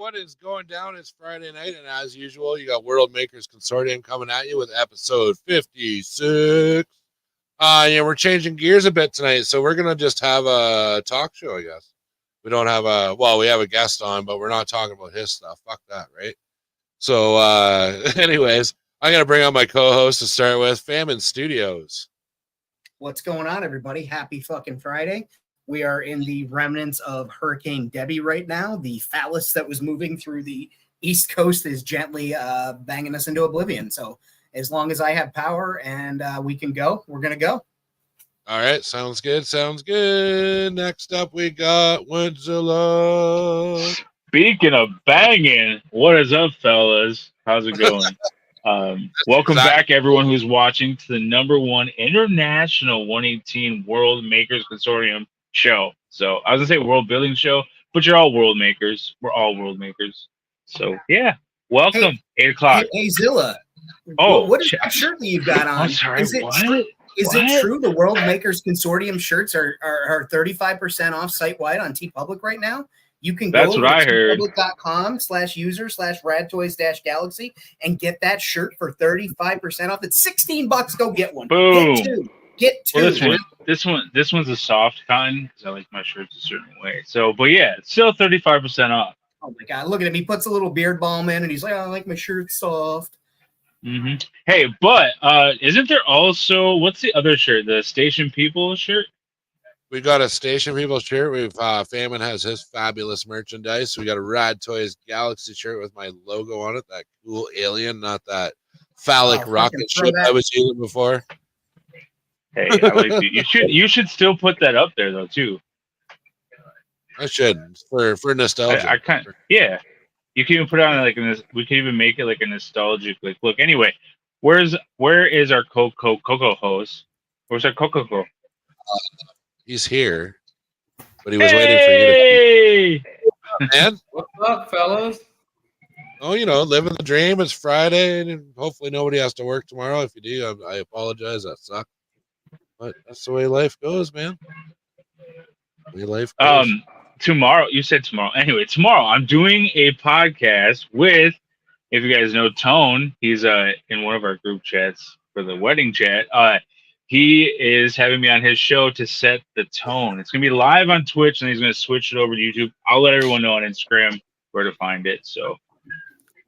what is going down? It's Friday night, and as usual, you got World Makers Consortium coming at you with episode 56. Yeah, we're changing gears a bit tonight, so we're gonna just have a talk show, I guess. We don't have we have a guest on, but we're not talking about his stuff. Fuck that, right? So, anyways, I'm gonna bring on my co-host to start with, Famine Studios. What's going on, everybody? Happy fucking Friday. We are in the remnants of Hurricane Debbie right now. The phallus that was moving through the East Coast is gently banging us into oblivion. So as long as I have power and we can go, we're going to go. All right. Sounds good. Sounds good. Next up, we got Windzilla. Speaking of banging, what is up, fellas? How's it going? Welcome back, everyone who's watching, to the #1 International 118 World Makers Consortium show. So I was gonna say world building show, but you're all world makers. We're all world makers. So yeah, welcome. Hey, 8 o'clock. Hey Zilla. Oh, what is that shirt that you've got on? I'm sorry. Is it what? true? Is What? it true the World Makers Consortium shirts are 35% off site-wide on TeePublic right now? You can That's go what to I heard. teepublic.com/user/radtoys-galaxy and get that shirt for 35% off. It's $16. Go get one. Boom. Get two. Well, this one's a soft cotton because I like my shirts a certain way. So, but yeah, it's still 35% off. Oh my God, look at him. He puts a little beard balm in and he's like, I like my shirt soft. Mm-hmm. Hey, but isn't there also, what's the other shirt? The Station People shirt? We got a Station People shirt. We've Famine has his fabulous merchandise. We got a Rad Toys Galaxy shirt with my logo on it. That cool alien, not that phallic rocket ship I was using before. Hey, I like it. You should still put that up there though too. I should for nostalgia. I kind of, yeah. You can even put it on like we can even make it like a nostalgic like look. Anyway, where is our Coco host? Where's our Coco? He's here, but he was waiting for you to. Man, what's up, fellas? Oh, living the dream. It's Friday, and hopefully nobody has to work tomorrow. If you do, I apologize. That sucks. But that's the way life goes, man. The way life goes. Tomorrow, you said tomorrow. Anyway, tomorrow I'm doing a podcast with, if you guys know Tone, he's in one of our group chats for the wedding chat. He is having me on his show to set the tone. It's gonna be live on Twitch, and he's gonna switch it over to YouTube. I'll let everyone know on Instagram where to find it. So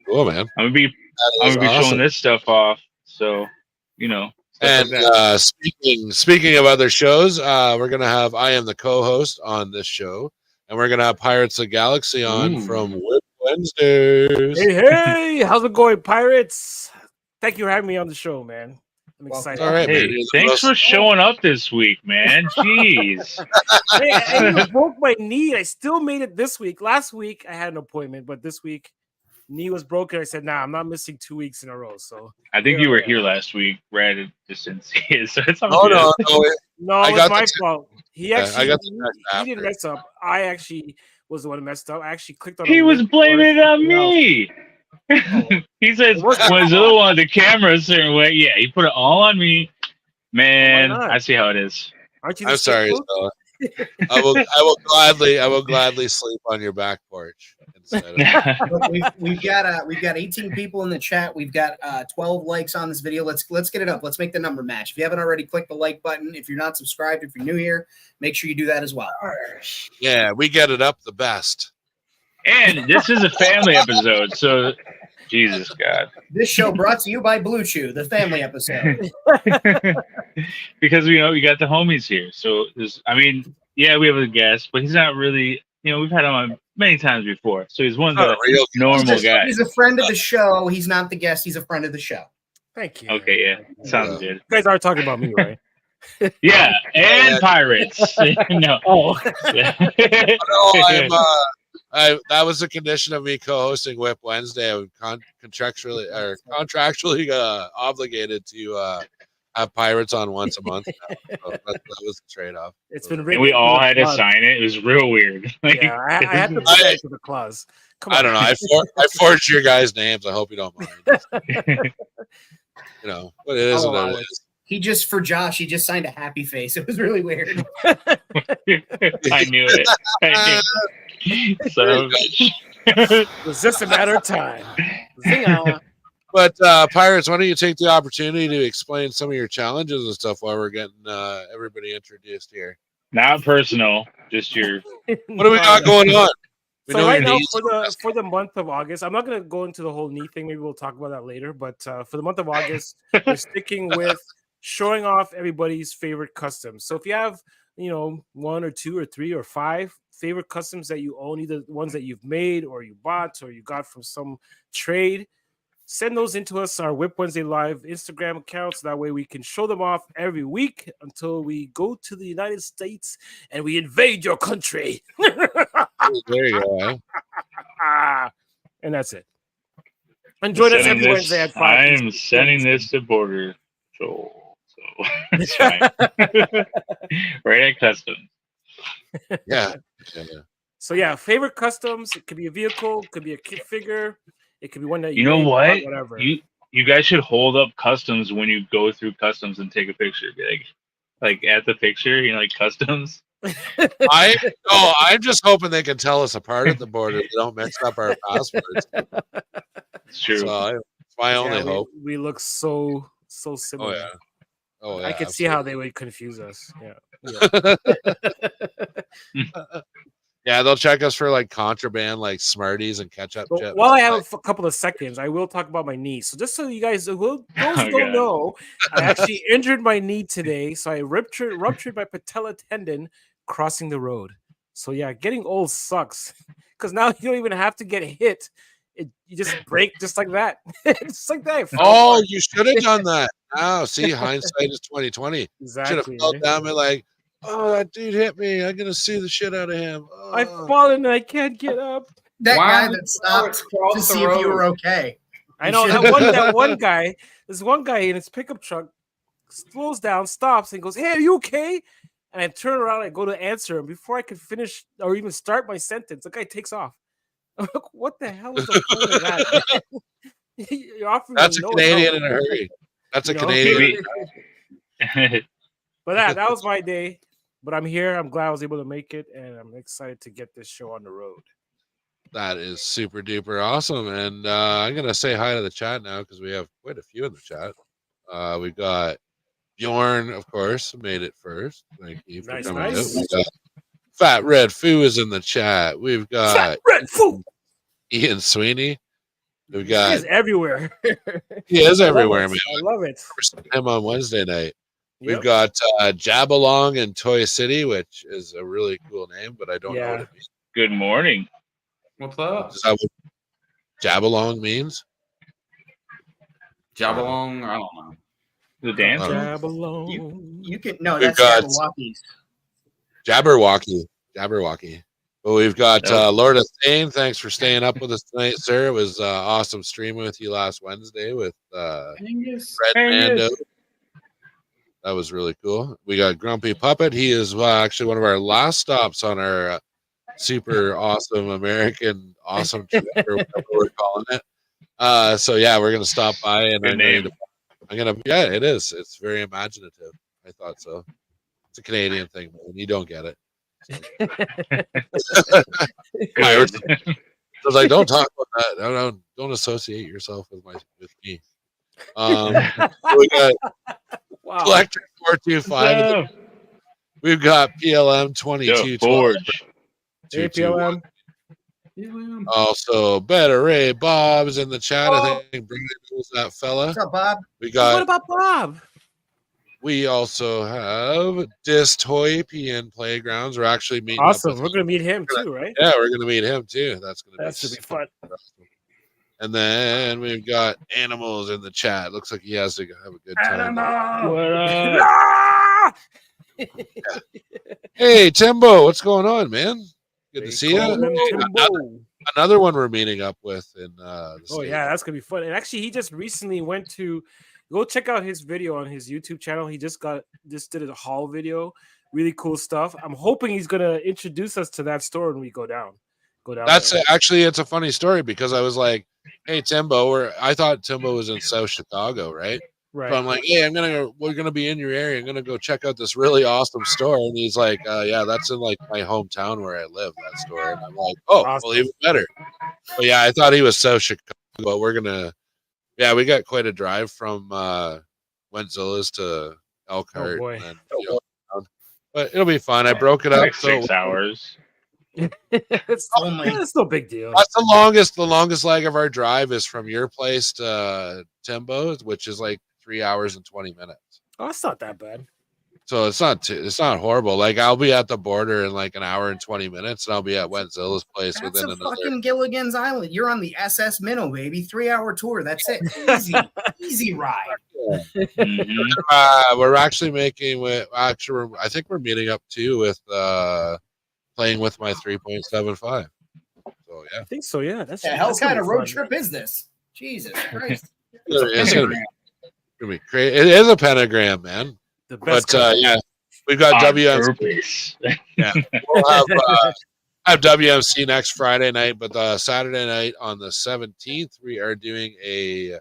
cool, man. I'm gonna be showing this stuff off. So And like speaking of other shows, we're gonna have I am the co-host on this show, and we're gonna have Pirates of the Galaxy on from Whip Wednesdays. Hey, how's it going, Pirates? Thank you for having me on the show, man. I'm excited. All right, hey, thanks for showing up this week, man. Jeez. Hey, I broke my knee. I still made it this week. Last week I had an appointment, but this week knee was broken. I said, "Nah, I'm not missing 2 weeks in a row." So I think you were here last week. Brad just didn't see it, so it's no, it was my fault. He actually he didn't mess up. I actually was the one who messed up. I actually clicked on. He was blaming it on me. He says, "Was the other one the camera a certain way?" Yeah, he put it all on me. Man, I see how it is. Aren't you? I'm sorry, Stella. I will gladly sleep on your back porch instead of Look, we've got 18 people in the chat. We've got 12 likes on this video. Let's get it up. Let's make the number match. If you haven't already, click the like button. If you're not subscribed, if you're new here, make sure you do that as well. Yeah, we get it up the best. And this is a family episode, so Jesus God. This show brought to you by Blue Chew, the family episode. Because we got the homies here. So we have a guest, but he's not really, we've had him on many times before. So he's one of the normal guys. He's a friend of the show. He's not the guest, he's a friend of the show. Thank you. Okay, yeah. Sounds good. You guys are talking about me, right? Yeah, and pirates. No. Oh. That was the condition of me co-hosting Whip Wednesday. I would contractually obligated to have Pirates on once a month. So that was the trade-off. It's been and we all had to sign it. It was real weird. Yeah, I had to sign to the clause. I don't know. I forged your guys' names. I hope you don't mind. But it is what it is. He just, for Josh, he just signed a happy face. It was really weird. I knew it. Son of a bitch. It's just a matter of time. Zinger. But Pirates, why don't you take the opportunity to explain some of your challenges and stuff while we're getting everybody introduced here? Not personal, just your. What do we got going on? We So know right your now, knees. for the month of August, I'm not going to go into the whole knee thing. Maybe we'll talk about that later. But for the month of August, we're sticking with showing off everybody's favorite customs. So if you have, one or two or three or five favorite customs that you own, either ones that you've made or you bought or you got from some trade, send those into us, our Whip Wednesday Live Instagram account, so that way we can show them off every week until we go to the United States and we invade your country. There you go. Eh? And that's it. And join us Sending every this- Wednesday at 5. I am sending this to Border Patrol, so it's fine. Right at customs. Yeah. So yeah, favorite customs. It could be a vehicle, it could be a kit figure, it could be one that You know made, what? whatever. You guys should hold up customs when you go through customs and take a picture. Be like at the picture, like customs. I'm just hoping they can tell us apart at the border. They don't mix up our passwords. It's true. So it's my only hope. We look so similar. Oh yeah. Oh yeah. I could see how they would confuse us. Yeah. Yeah, they'll check us for like contraband, like Smarties and ketchup But chips. while I have a couple of seconds, I will talk about my knee. So just so you guys, those who don't God. know, I actually injured my knee today. So I ruptured my patella tendon crossing the road. So yeah, getting old sucks because now you don't even have to get hit. You just break just like that. Just like that. Oh, you should have done that. Oh, see, hindsight is 2020. Should have exactly. felt down and like, oh, that dude hit me. I'm gonna sue the shit out of him. Oh. I've fallen and I can't get up. That Why guy would that you stopped cross to the see if you were road? okay. I know that one guy. There's one guy in his pickup truck slows down, stops, and goes, "Hey, are you okay?" And I turn around, I go to answer him before I could finish or even start my sentence. The guy takes off. I'm like, what the hell is the point of that? You're offering That's a no Canadian help. in a hurry. That's a You know? Canadian. Maybe. But that was my day. But I'm here. I'm glad I was able to make it, and I'm excited to get this show on the road. That is super duper awesome. And I'm gonna say hi to the chat now because we have quite a few in the chat. We got Bjorn, of course, made it first. Thank you for Nice, coming nice. out. We got Fat Red Foo is in the chat. We've got Red food Ian Sweeney. We've is got everywhere. he is I love everywhere, it. man. I love it. We're seeing him on Wednesday night. Yep. We've got Jabalong in Toy City, which is a really cool name, but I don't know what Yeah. it means. Good morning. What's up? Is that what Jabalong means? Jabalong? I don't know. The dance. Uh, Jabberlong. You can no, We've that's got- Jabberwockies. Jabberwocky. But we've got Yep. Lord of Thane. Thanks for staying up with us tonight, sir. It was awesome streaming with you last Wednesday with Angus. Red Angus. Mando. That was really cool. We got Grumpy Puppet. He is actually one of our last stops on our super awesome American awesome trip or whatever we're calling it. So yeah, we're gonna stop by and Good name. yeah, it is. It's very imaginative. I thought so. It's a Canadian thing, man. You don't get it. I was like, don't talk about that. Don't associate yourself with me. We got Wow. Collector 425. We've got PLM The 22. Forge. APLM. Also, Better Ray Bob's in the chat. I Oh. think Brandon knows that fella. What's up, Bob? We What got. about Bob? We also have Dis Toy PN Playgrounds. We're actually meeting. Awesome. Up We're with, gonna meet him too, right? yeah, we're gonna meet him too. That's gonna That should be fun. And then we've got Animals in the chat. Looks like he has to have a good time. What up? Ah! Hey Timbo, what's going on, man? Good to They see call him you. Timbo. Another one we're meeting up with in the Oh States. yeah, that's gonna be fun. And actually, he just recently went to go check out his video on his YouTube channel. He just did a haul video, really cool stuff. I'm hoping he's gonna introduce us to that store when we go down. That's there. actually, it's a funny story because I was like, "Hey Timbo," I thought Timbo was in South Chicago, right? Right. So I'm like, hey, we're gonna be in your area. I'm gonna go check out this really awesome store. And he's like, yeah, that's in like my hometown where I live, that store. And I'm like, oh, Awesome. well, even better. But yeah, I thought he was so Chicago, but we got quite a drive from Wentzillas to Elkhart. boy. And, but it'll be fun. I broke it up. Like So 6 hours. it's no big deal. that's the longest leg of our drive is from your place to Timbo's, which is like 3 hours and 20 minutes. Oh, it's not that bad. So it's not horrible. Like I'll be at the border in like an hour and 20 minutes, and I'll be at Wentzilla's place That's within a another. fucking Gilligan's Island. You're on the SS Minnow, baby. 3-hour tour. That's it. Easy ride. Mhm. We're actually I think we're meeting up too with playing with my 3.75. So yeah, I think so. Yeah, What the hell kind of road trip is this? Jesus Christ. it's gonna be crazy. It is a pentagram, man. The best. But yeah, we've got On WMC. purpose. Yeah, we'll have WMC next Friday night, but Saturday night on the 17th, we are doing a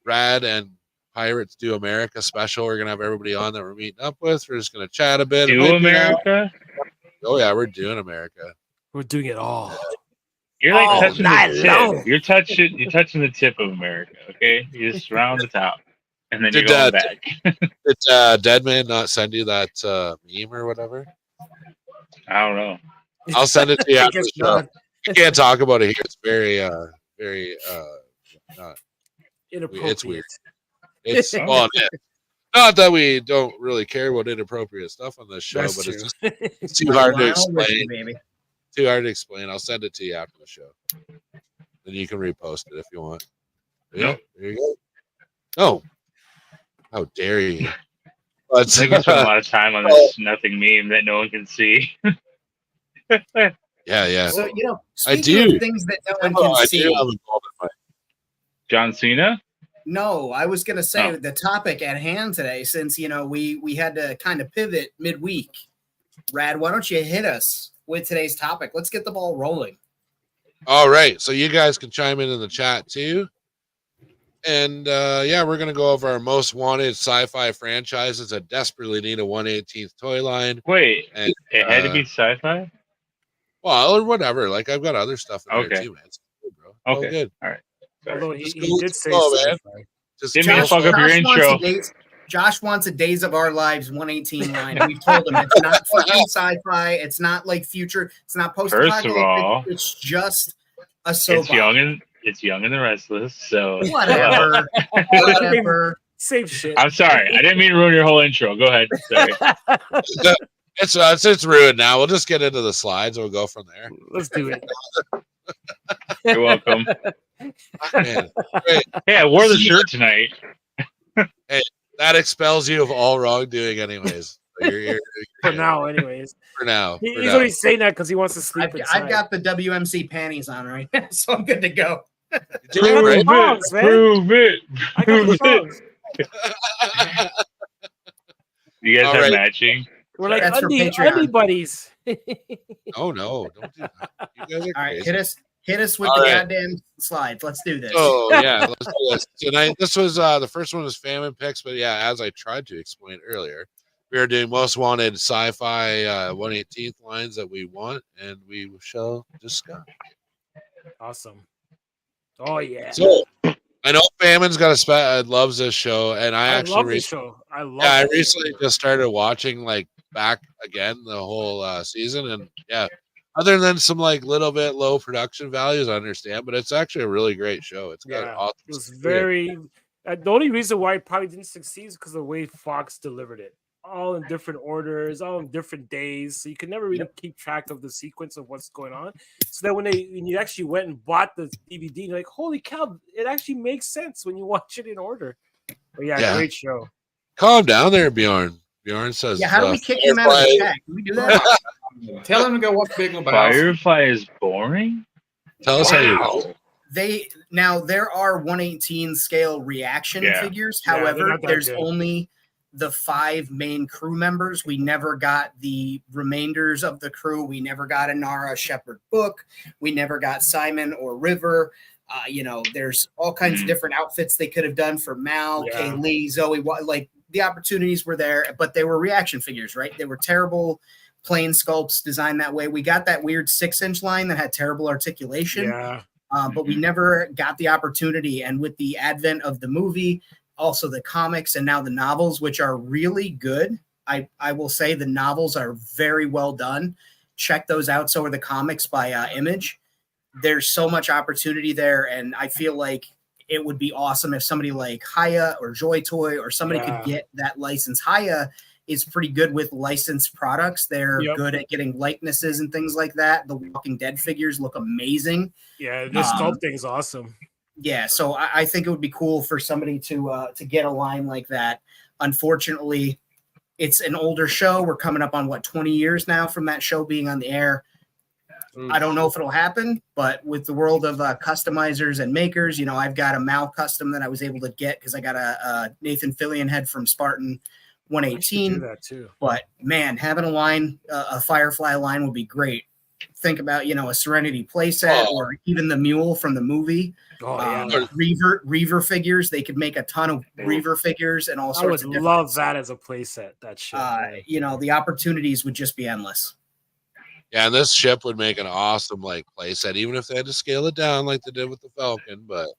Rad and Pirates Do America special. We're gonna have everybody on that we're meeting up with. We're just gonna chat a bit. Do America? Oh yeah, we're doing America. We're doing it all. You're like All touching night the tip. long. You're touching the tip of America. Okay, you just round the top, and then you're Did, going back. Did Deadman not send you that meme or whatever? I don't know. I'll send it to you I after guess the show. not. We can't talk about it here. It's very not. Inappropriate. It's weird. It's well, not that we don't really care about inappropriate stuff on this show, That's but true. it's just it's too hard to Lionel explain. Richie, baby. Too hard to explain. I'll send it to you after the show. Then you can repost it if you want. Yeah, Nope. there you go. Oh, how dare you! But I think I spent a lot of time on this nothing meme that no one can see. yeah. So, I speaking do. of things that no one Oh, can I see. do have a golden mic. John Cena? No, I was going to say Oh. the topic at hand today, since, we had to kind of pivot midweek. Rad, why don't you hit us with today's topic? Let's get the ball rolling. All right, so you guys can chime in the chat too. And yeah, we're gonna go over our most wanted sci-fi franchises that desperately need a 1/18th toy line. Wait, And it had to be sci-fi? well, or whatever. Like I've got other stuff in there Okay. too, man. It's good, bro. All Okay. good. Sorry. Although he Just did go- say just go, man. sci-fi. Just Didn't mean to go fuck for up it. your intro. Josh wants a Days of Our Lives 118 line. We've told him it's not fucking sci-fi. It's not like future. It's not post-apocalyptic. First of all, it's just a soap It's young and the restless. So opera. Whatever. Same shit. I'm sorry. I didn't mean to ruin your whole intro. Go ahead. Sorry. It's ruined now. We'll just get into the slides and we'll go from there. Let's do it. You're welcome. Man, great. Hey, I wore the shirt tonight. That expels you of all wrongdoing, anyways. So you're For now, anyways. For now. He's for now. only saying that because he wants to sleep I've inside. got the WMC panties on right now, so I'm good to go. You I did got it, the right? songs, man. Prove it. I got the Prove it. songs. You guys All have right. matching? We're like That's for undie Patreon. buddies. Oh no, don't do that. You guys are All right, crazy. hit us with All the right. goddamn slides. Let's do this. Oh yeah, let's do this. Tonight, this was the first one was famine picks, but yeah, as I tried to explain earlier, we are doing most wanted sci-fi 1/18th lines that we want, and we shall discuss. Awesome. Oh yeah. So I know Famine's got loves this show, and I actually love this show. I love. I this recently show. just started watching like back again the whole season, and yeah, other than some like little bit low production values, I understand, but it's actually a really great show. It's got Yeah, awesome. It was story. very. The only reason why it probably didn't succeed is because of the way Fox delivered it. All in different orders, all in different days, so you can never really keep track of the sequence of what's going on. So that when you actually went and bought the DVD, you're like, "Holy cow!" It actually makes sense when you watch it in order. But yeah, great show. Calm down there, Bjorn. Bjorn says, Yeah, how do we kick him out of the chat? Can we do that? Tell him to go watch Big Lebowski. Firefly is boring? Tell us how you. There are 1/18 scale reaction Yeah. figures. Yeah, they're However, not that there's good. only the 5 main crew members. We never got the remainders of the crew. We never got a Nara Shepherd book. We never got Simon or River. There's all kinds of different outfits they could have done for Mal, Yeah. Kaylee, Zoe. Like the opportunities were there, but they were reaction figures, right? They were terrible plain sculpts designed that way. We got that weird 6-inch line that had terrible articulation. Yeah. But we never got the opportunity. And with the advent of the movie, also the comics, and now the novels, which are really good. I will say the novels are very well done. Check those out. So are the comics by Image. There's so much opportunity there. And I feel like it would be awesome if somebody like Haya or Joy Toy or somebody could get that license. Haya is pretty good with licensed products. They're good at getting likenesses and things like that. The Walking Dead figures look amazing. Yeah, the sculpting's awesome. Yeah, so I think it would be cool for somebody to get a line like that. Unfortunately, it's an older show. We're coming up on 20 years now from that show being on the air. I don't know if it'll happen, but with the world of customizers and makers, I've got a Mal custom that I was able to get because I got a Nathan Fillion head from Spartan 118. Do that too. But man, having a line, a Firefly line would be great. Think about, a Serenity playset or even the mule from the movie. Reaver figures. They could make a ton of Reaver figures and all sorts of I would love that as a playset. That shit. The opportunities would just be endless. Yeah, and this ship would make an awesome playset, even if they had to scale it down like they did with the Falcon. But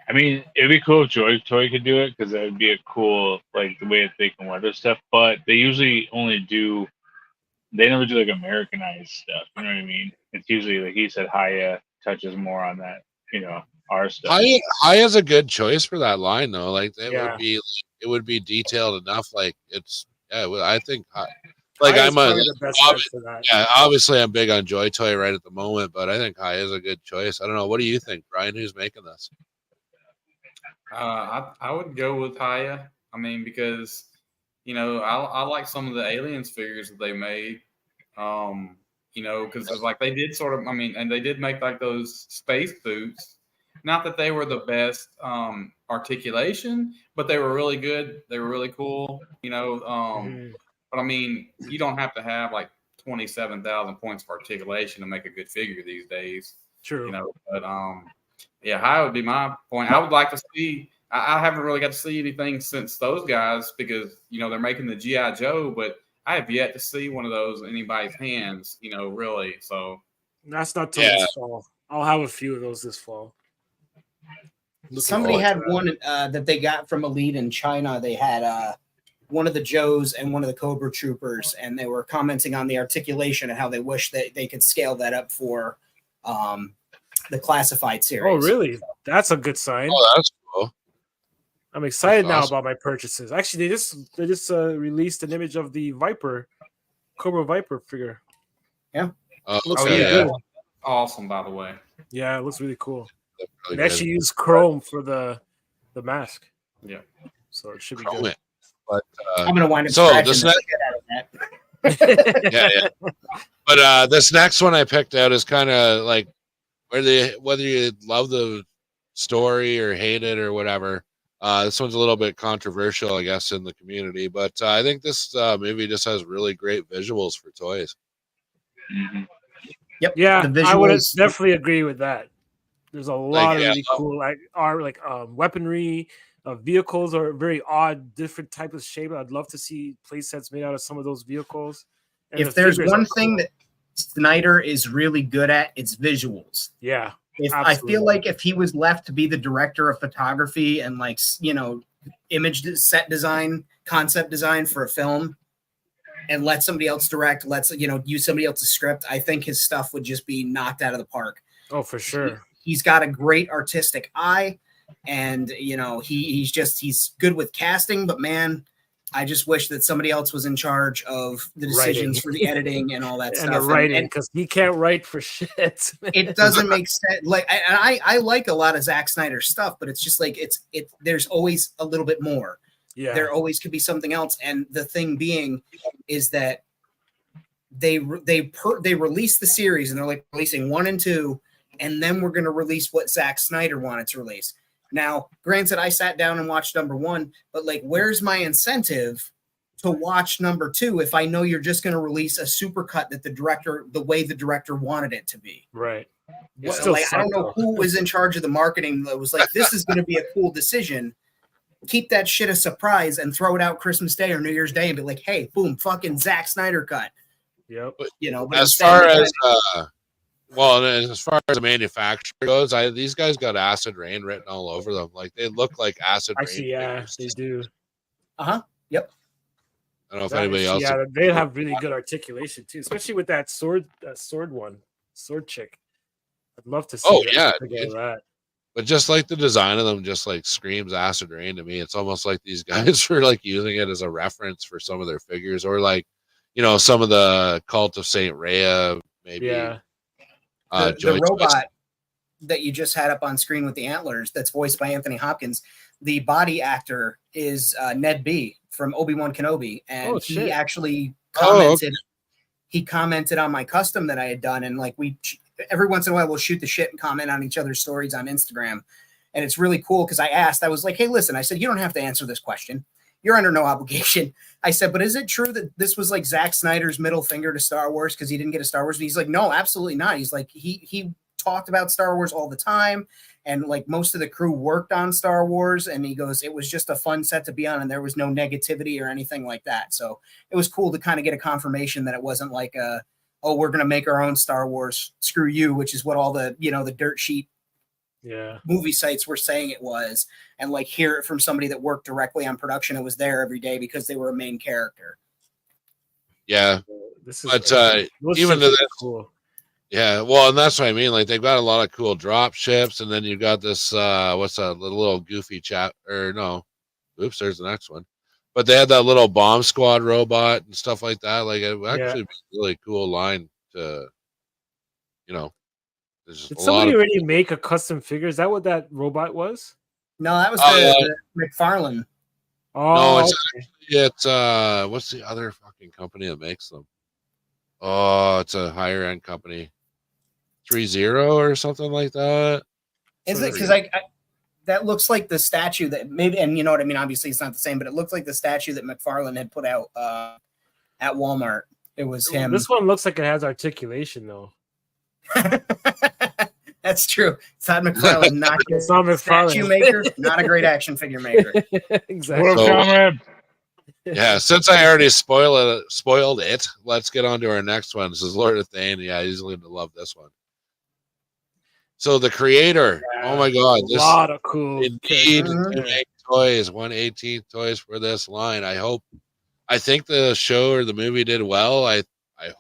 I mean, it'd be cool if Joy Toy could do it because that would be a cool the way that they can weather stuff. But they usually they never do Americanized stuff. You know what I mean? It's usually like he said, Haya touches more on that. Our stuff. Haya's a good choice for that line though. It would be detailed enough. I think. Obviously I'm big on Joy Toy right at the moment, but I think Haya is a good choice. I don't know. What do you think, Brian? Who's making this? I would go with Haya. I mean, because I like some of the Aliens figures that they made. Because they did sort of. I mean, and they did make those space boots. Not that they were the best articulation, but they were really good. They were really cool. But I mean, you don't have to have 27,000 points of articulation to make a good figure these days. True. But Haya would be my point. I would like to see. I haven't really got to see anything since those guys because they're making the G.I. Joe, but I have yet to see one of those in anybody's hands. Really. So that's not till this fall. I'll have a few of those this fall. Somebody had one that they got from Elite in China. They had one of the Joes and one of the Cobra Troopers, and they were commenting on the articulation and how they wish that they could scale that up for the classified series. Oh, really? That's a good sign. Oh, that's cool. I'm excited now about my purchases. Actually, they just released an image of the Cobra Viper figure. Yeah. Looks really good. Awesome, by the way. Yeah, it looks really cool. Really they actually use chrome for the mask. Yeah. So it should be good. But I'm gonna wind up scratching the shit out of that. yeah. But this next one I picked out is kind of whether you love the story or hate it or whatever. This one's a little bit controversial, I guess, in the community, but I think this movie just has really great visuals for toys. Mm-hmm. Yep. Yeah, I would definitely agree with that. There's a lot of really cool weaponry. Vehicles are very odd, different type of shape. I'd love to see play sets made out of some of those vehicles. And if there's one thing that Snyder is really good at, it's visuals. Yeah. I feel like if he was left to be the director of photography and image set design, concept design for a film, and let somebody else direct, use somebody else's script, I think his stuff would just be knocked out of the park. Oh, for sure. He's got a great artistic eye. And he's good with casting, but man, I just wish that somebody else was in charge of the decisions for the editing and all that stuff. And the writing, because he can't write for shit. It doesn't make sense. I like a lot of Zack Snyder stuff, but it's just there's always a little bit more. Yeah, there always could be something else. And the thing being is that they release the series and they're releasing 1 and 2, and then we're going to release what Zack Snyder wanted to release. Now, granted, I sat down and watched number 1, but where's my incentive to watch number 2 if I know you're just going to release a supercut that the way the director wanted it to be? Right. It still I don't know sucked, who was in charge of the marketing that was like, this is going to be a cool decision. Keep that shit a surprise and throw it out Christmas Day or New Year's Day and be like, hey, boom, fucking Zack Snyder cut. Yep. You know, but As instead far they as kinda- well, and as far as the manufacturer goes, these guys got Acid Rain written all over them. Like they look like Acid Rain. Actually, yeah, figures. they do. Yep. I don't know if That anybody is- else. yeah, they have really good articulation too, especially with that sword chick. I'd love to see. Oh, that yeah, figure of dude. that. But just like the design of them, just like screams Acid Rain to me. It's almost like these guys were like using it as a reference for some of their figures, or like, you know, some of the Cult of Saint Rhea, maybe. Yeah, the Joy robot that you just had up on screen with the antlers that's voiced by Anthony Hopkins, the body actor is Ned B from Obi-Wan Kenobi, and Oh, he shit. actually Oh, commented he commented on my custom that I had done, and like we every once in a while we'll shoot the shit and comment on each other's stories on Instagram, and it's really cool because I was like, hey, listen, I said, you don't have to answer this question, you're under no obligation. I said, but is it true that this was like Zack Snyder's middle finger to Star Wars because he didn't get a Star Wars? And he's like, no, absolutely not. He's like, he talked about Star Wars all the time, and like most of the crew worked on Star Wars, and he goes, it was just a fun set to be on, and there was no negativity or anything like that. So it was cool to kind of get a confirmation that it wasn't like oh, we're gonna make our own Star Wars, screw you, which is what all the, you know, the dirt sheet yeah. movie sites were saying it was, and like hear it from somebody that worked directly on production and was there every day because they were a main character. Yeah, This is but those even ships to are this, cool. yeah, well, and that's what I mean. Like they've got a lot of cool drop ships, and then you've got this what's that little goofy chat or no, oops, there's the next one. But they had that little bomb squad robot and stuff like that. Like it would actually be a really cool line to, you know. There's Did a lot somebody of already make a custom figure? Is that what that robot was? No, that was Oh, the McFarlane. Oh, it's what's the other fucking company that makes them? Oh, it's a higher end company. 3-0 or something like that. Is it? Because I that looks like the statue that maybe, and you know what I mean. Obviously, it's not the same, but it looks like the statue that McFarlane had put out at Walmart. It was him. This one looks like it has articulation though. That's true. Todd McFarlane, not It's not statue McFarlane. maker, not a great action figure maker. Exactly. What up, So- comrade? Yeah, since I already spoiled it, let's get on to our next one. This is Lord of Thane. Yeah, he's going to love this one. So the creator, oh my god, A this lot of cool. indeed characters. to make toys, 1/18 toys for this line. I think the show or the movie did well. I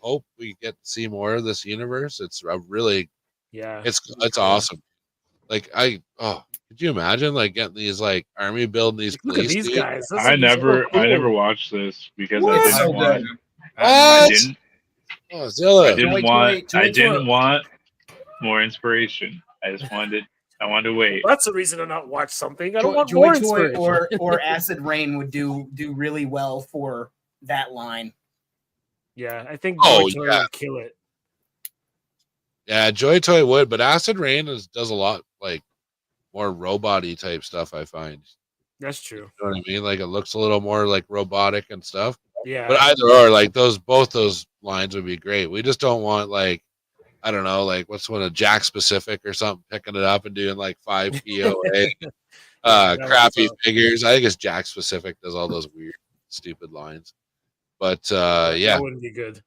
hope we get to see more of this universe. It's a really Yeah. it's awesome. Like could you imagine like getting these like army building these Look at police these dudes? guys. That's I like never so cool. watched this because What? I didn't So want. good. I What? didn't. Oh, Zilla. I didn't wait, want. to I wait, to didn't wait. want more inspiration. I just wanted. I wanted to wait. That's a reason to not watch something. I don't want Joy more Toy inspiration. or Acid Rain would do really well for that line. Yeah, I think Oh, Joy Toy yeah. would kill it. Yeah, Joy Toy would, but Acid Rain does a lot like more robot-y type stuff, I find. That's true. You know what I mean? Like it looks a little more like robotic and stuff. Yeah. But either or, like both those lines would be great. We just don't want like, I don't know, like what's one of Jack Specific or something picking it up and doing like 5 POA that crappy was tough. figures. I think it's Jack Specific does all those weird, stupid lines. But yeah, That wouldn't be good.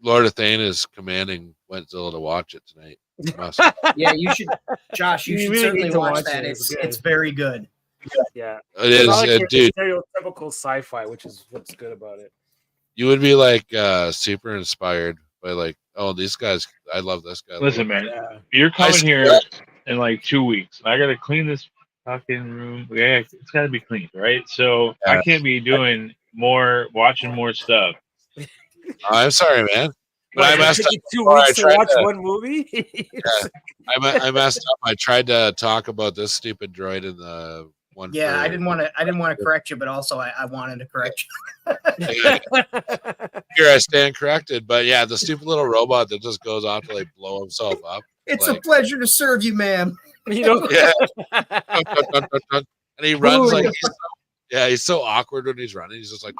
Lord of Thane is commanding Wentzilla to watch it tonight. Must. Yeah, you should, Josh. You You should really certainly need to watch watch that. it. It's good. It's very good. Yeah. It It's is, not like dude. stereotypical sci-fi, which is what's good about it. You would be like super inspired by like, oh, these guys. I love this guy. Listen, man, Yeah. you're coming I- here in like 2 weeks. I gotta clean this fucking room. Yeah, it's gotta be cleaned, right? So I Yeah. can't be doing watching more stuff. I'm sorry, man. But I What, messed it up. took you 2 before I weeks to tried watch to- one movie? I messed up. I tried to talk about this stupid droid in the one. Yeah, for- I didn't want to correct you, but also I wanted to correct you. Here I stand corrected, but yeah, the stupid little robot that just goes off to like blow himself up. It's Like- a pleasure to serve you, ma'am. You know? Yeah. Dun, dun, dun, dun, dun. And he runs like Yeah, he's so awkward when he's running. He's just like.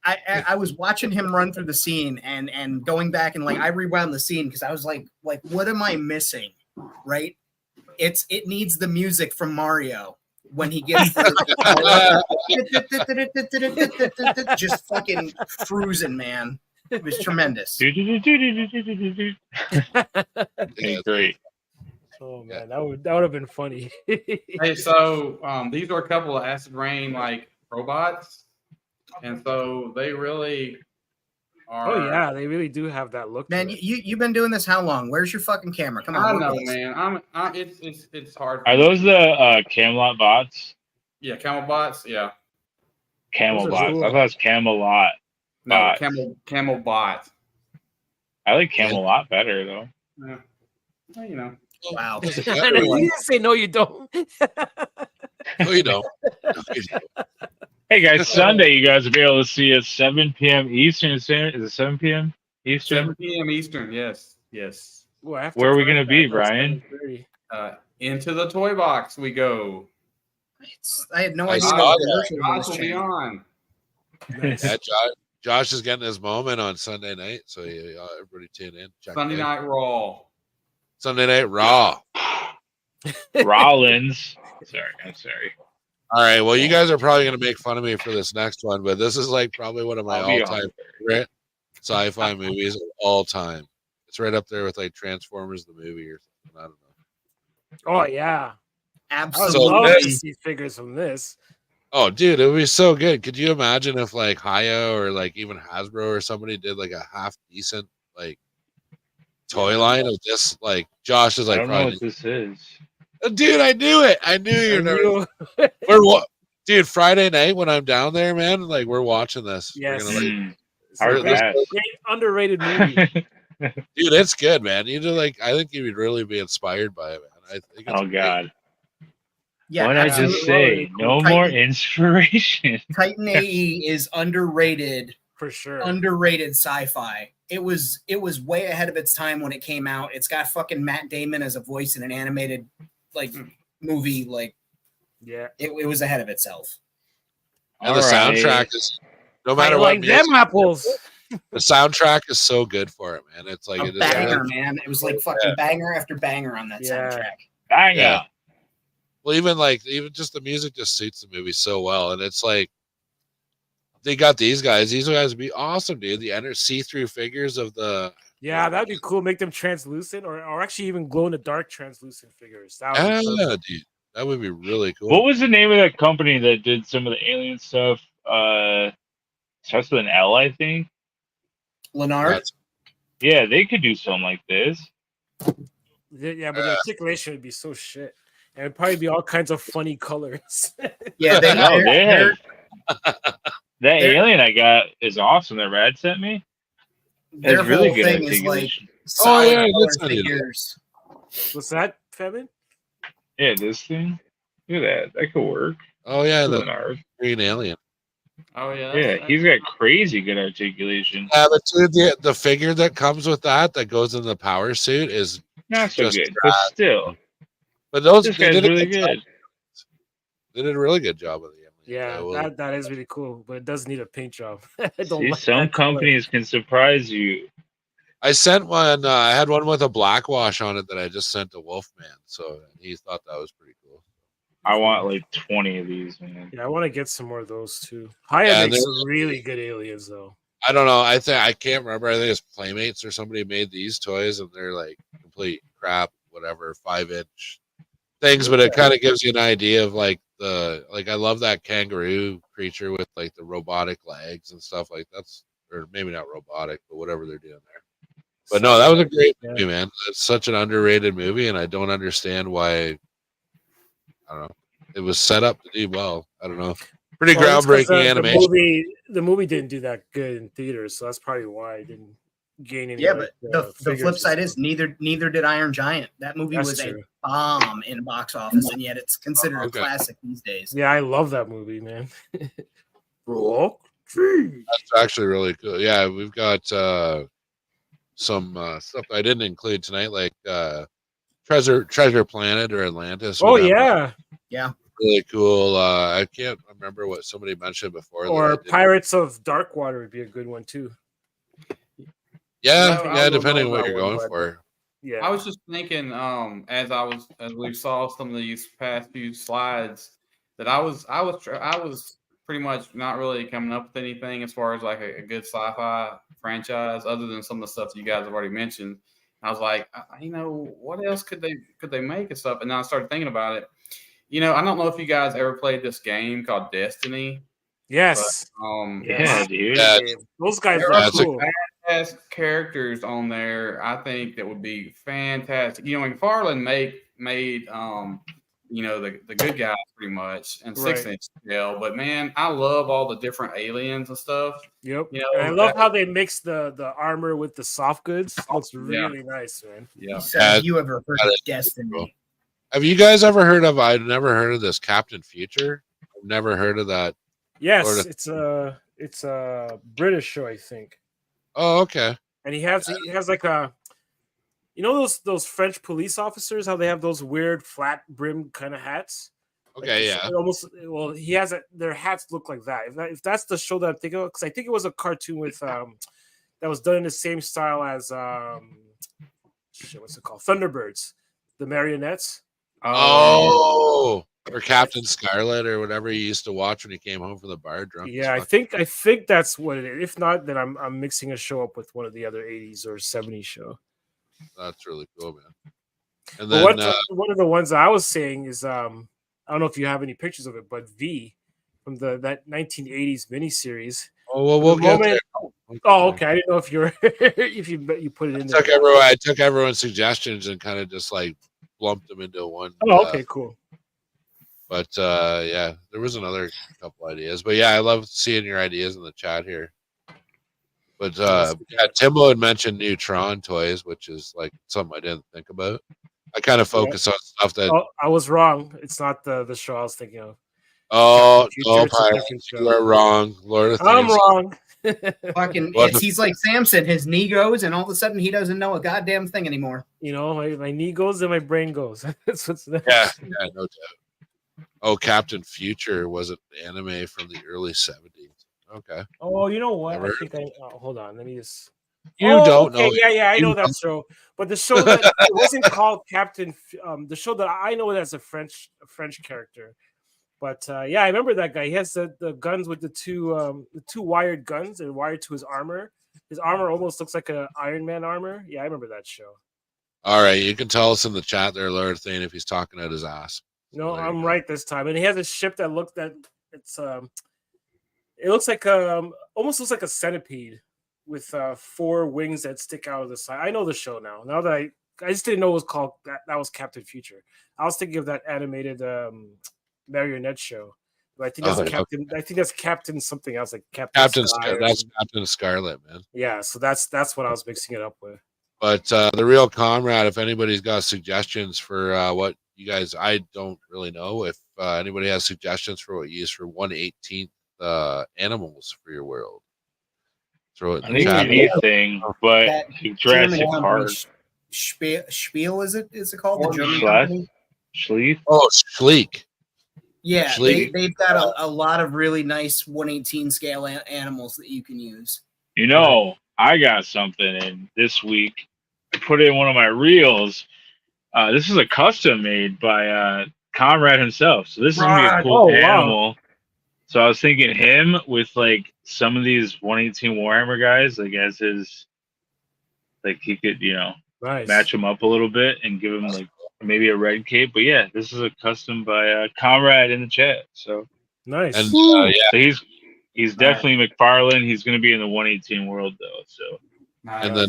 I was watching him run through the scene and going back and like I rewound the scene because I was like what am I missing? Right? It needs the music from Mario when he gets just fucking cruising, man. It was tremendous. Great. Oh man, that would have been funny. Hey, so these are a couple of acid rain like robots, and so they really are. Oh yeah, they really do have that look. Man, to it. you've been doing this how long? Where's your fucking camera? Come on. I work know, with us. man. It's hard. Are those the Camelot bots? Yeah, camel bots. Yeah, Camel Those are bots. cool. I thought it was Camelot. no, Bots. camel bot. I like Camelot better though. Yeah. Well, you know. Wow. It's a you better one. didn't say no, you don't. No, you don't. No, you don't. Hey guys, Sunday you guys will be able to see us 7 p.m. Eastern. Is it 7 p.m. Eastern? 7 p.m. Eastern. Yes. Well, after Where are we gonna Friday, be, Brian? 7:30. Into the toy box we go. I had no I idea. saw what that. commercial was Josh will be changing. on. Nice. Yeah, Josh is getting his moment on Sunday night, so everybody tune in. Check Sunday it out. Night Raw. Sunday Night Raw. Rollins. I'm sorry. All right. Well, you guys are probably going to make fun of me for this next one, but this is like probably one of my I'll be all-time favorite sci-fi movies of all time. It's right up there with like Transformers the movie or something. I don't know. Oh yeah, I would Absolutely. So love to then- see figures from this. Oh, dude, it would be so good. Could you imagine if like Haya or like even Hasbro or somebody did like a half decent like toy line of this? Like Josh is I like don't know probably, what this is. dude, I knew it. I knew you And never. you- Dude, Friday night when I'm down there, man, like we're watching this. We're Yes. gonna, like, Mm, it's Hard a great, pass. great underrated movie. dude, it's good, man. You do like, I think you would really be inspired by it, man. I think. It's Oh God! Yeah, What did I absolutely. just say? No more inspiration. Titan AE is underrated. For sure. Underrated sci-fi. It was way ahead of its time when it came out. It's got fucking Matt Damon as a voice in an animated like movie. Like Yeah. it was ahead of itself. And the All right. soundtrack is no I matter what. like them music- apples. the soundtrack is so good for it, man. It's like A it is. banger, man. It was like fucking banger after banger on that Yeah. soundtrack. Bang Yeah. up. Well, even just the music just suits the movie so well, and it's like they got these guys. These guys would be awesome, dude. The see-through figures of the Yeah, that'd be cool. Make them translucent or actually even glow in the dark translucent figures. That would be yeah, perfect. dude. That would be really cool. What was the name of that company that did some of the alien stuff? Starts with an L, I think. Lenard. That's- Yeah, they could do something like this. Yeah, but the articulation would be so shit. And it'd probably be all kinds of funny colors. Yeah, they, No, they're- they they're- have. That they're- alien I got is awesome. That Rad sent me. their It's really whole good thing is like articulation. Oh, yeah, solid color that's not it. figures. What's that, Fevin? Yeah, this thing. Look at that. That could work. Oh yeah, the Leonard. green alien. Oh yeah. Yeah, he's got crazy good articulation. Yeah, but dude, the figure that comes with that goes in the power suit is. Not so just good, but still, But those this they guy's did a really good job. good. They did a really good job with the alien. Yeah, well, that is really cool, but it does need a paint job. I don't See, like some that color. companies can surprise you. I sent one. I had one with a black wash on it that I just sent to Wolfman, so he thought that was pretty cool. I want like 20 of these, man. Yeah, I want to get some more of those too. Haya Yeah, makes they're- some really good aliens though. I don't know. I can't remember. I think it's Playmates or somebody made these toys, and they're like complete crap, whatever, 5-inch things. But it kind of gives you an idea of like I love that kangaroo creature with like the robotic legs and stuff like that's, or maybe not robotic, but whatever they're doing there. But no, that was a great Yeah. movie, man. It's such an underrated movie, and I don't understand why. I don't know. It was set up to do well. I don't know. Pretty Well, it's 'cause, groundbreaking animation. The movie didn't do that good in theaters, so that's probably why it didn't gain any. Yeah, like, but the figures flip and side stuff. is neither did Iron Giant. That movie That's was true. a bomb in box office, and yet it's considered Okay. a classic these days. Yeah, I love that movie, man. Rock Tree. That's actually really cool. Yeah, we've got some stuff I didn't include tonight, like Treasure Planet or Atlantis. Oh whatever. yeah, really cool. I can't remember what somebody mentioned before. that I Or didn't- Pirates of Darkwater would be a good one too. Yeah, I yeah, don't depending know on what that you're one, going but- for. Yeah. I was just thinking, as we saw some of these past few slides, that I was pretty much not really coming up with anything as far as like a good sci-fi franchise, other than some of the stuff that you guys have already mentioned. I was like, what else could they make and stuff? And then I started thinking about it. I don't know if you guys ever played this game called Destiny. Yes. Yeah, dude. Yeah. Those guys There are are some cool. badass characters on there. I think that would be fantastic. McFarlane made the good guys pretty much and Right. 6-inch scale. But man, I love all the different aliens and stuff. Yep. You know, And I love that- how they mix the armor with the soft goods. Looks Yeah. really nice, man. Yeah. He said, "Have you ever heard of Destiny?" Have you guys ever heard of? I've never heard of this Captain Future. I've never heard of that. Yes, Sort of. it's a British show, I think. Oh, okay. And he has like a, those French police officers, how they have those weird flat brim kind of hats. Okay, Like, yeah. almost. Well, he has their hats look like that. If that's the show that I'm thinking of, because I think it was a cartoon with that was done in the same style as what's it called? Thunderbirds, the marionettes. Oh, or Captain Scarlet or whatever you used to watch when you came home from the bar drunk. as Yeah, I fuck. think that's what it is. If not, then I'm mixing a show up with one of the other 80s or 70s show. That's really cool, man. And But then one of the ones I was saying is I don't know if you have any pictures of it, but V from that 1980s miniseries. we'll the get moment- there. Oh, okay. I didn't know if you're if you put it in there. I took everyone's suggestions and kind of just like lumped them into one. Oh, okay, cool. But yeah, there was another couple ideas. But yeah, I love seeing your ideas in the chat here. But yeah, Timbo had mentioned new Tron toys, which is like something I didn't think about. I kind of focus on stuff that. Oh, I was wrong. It's not the show I was thinking of. Oh, Future, no, it's a Pirates, different show. you are wrong. Lord of I'm Thieves. wrong. Fucking, What the- he's like Samson. His knee goes, and all of a sudden, he doesn't know a goddamn thing anymore. My knee goes and my brain goes. That's what's Yeah, no doubt. Oh, Captain Future was an anime from the early 70s. Okay. Oh, you know what? Never I heard think hold on. Let me just. You don't okay, know. Yeah, I You know that don't- show, but the show that it wasn't called Captain. The show that I know that's a French character, but yeah, I remember that guy. He has the guns with the two wired guns and wired to his armor. His armor almost looks like an Iron Man armor. Yeah, I remember that show. All right, you can tell us in the chat there, Lord Thane, if he's talking out his ass. No, There you I'm go. right this time, and he has a ship that it looks like almost looks like a centipede with 4 wings that stick out of the side. I know the show now. Now that I just didn't know it was called that was Captain Future. I was thinking of that animated marionette show. But I think that's Oh, okay. Captain. I think that's Captain something else, like Captain Sky or That's something. Captain Scarlet, man. Yeah, so that's what I was mixing it up with. But the real comrade, if anybody's got suggestions for what you guys, I don't really know if anybody has suggestions for what you use for 1/18th animals for your world. Throw it I in the think chat. anything, but That Jurassic German Park. company, Spiel is it called? The Or German Schlatt. company? Schleef. Oh, Schleek. Yeah, Schleek. they've got a lot of really nice 1/18 scale animals that you can use. I got something in this week. I put it in one of my reels. This is a custom made by Comrade himself. So this is gonna be a Right. cool Oh, wow. animal. So I was thinking him with like some of these 118 Warhammer guys, like as his, like he could, Nice. match him up a little bit and give him like maybe a red cape. But yeah, this is a custom by Comrade in the chat. So, Nice. And so he's definitely McFarlane. He's going to be in the 118 world though. So and then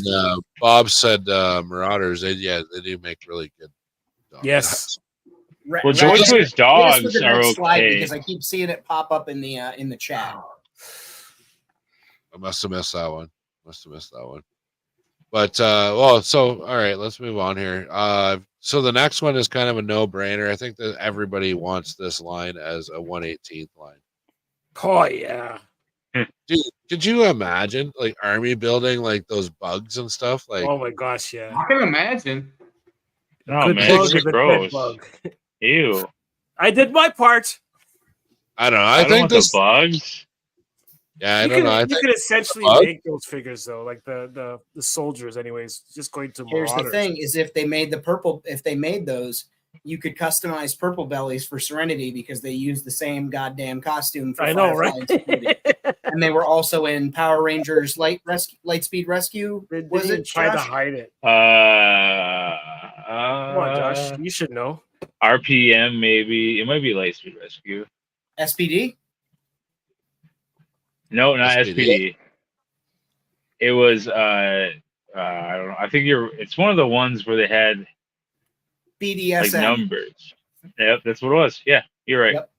Bob said Marauders. They do make really good dogs. Yes. well, Joy Toy's Hit us with dogs the are next slide okay. because I keep seeing it pop up in the chat. I must have missed that one. But so all right, let's move on here. So the next one is kind of a no-brainer. I think that everybody wants this line as a 1/18th line. Oh yeah. Dude, could you imagine like army building like those bugs and stuff? Like, Oh my gosh, yeah. I can imagine. Oh Good man, bug it's is a dead gross. bug. Ew. I did my part. I don't know. I I don't think want this. the bugs. Yeah, I You don't could know. I you think could essentially bug? make those figures though, like the soldiers, anyways. Just going to Here's the Marauders. thing: is if they made those, you could customize purple bellies for Serenity because they use the same goddamn costume for I know, Firefly right? and Security. And they were also in Power Rangers Lightspeed Rescue. They Was didn't it try to Josh? hide it? Come Come on, Josh, you should know. RPM don't know. Maybe Lightspeed Rescue. SPD? No, not SPD. SPD. It was I don't know. I think it's one of the ones where they had like BDSM. numbers. Yep, that's what it was. Yeah, you're right. Yep.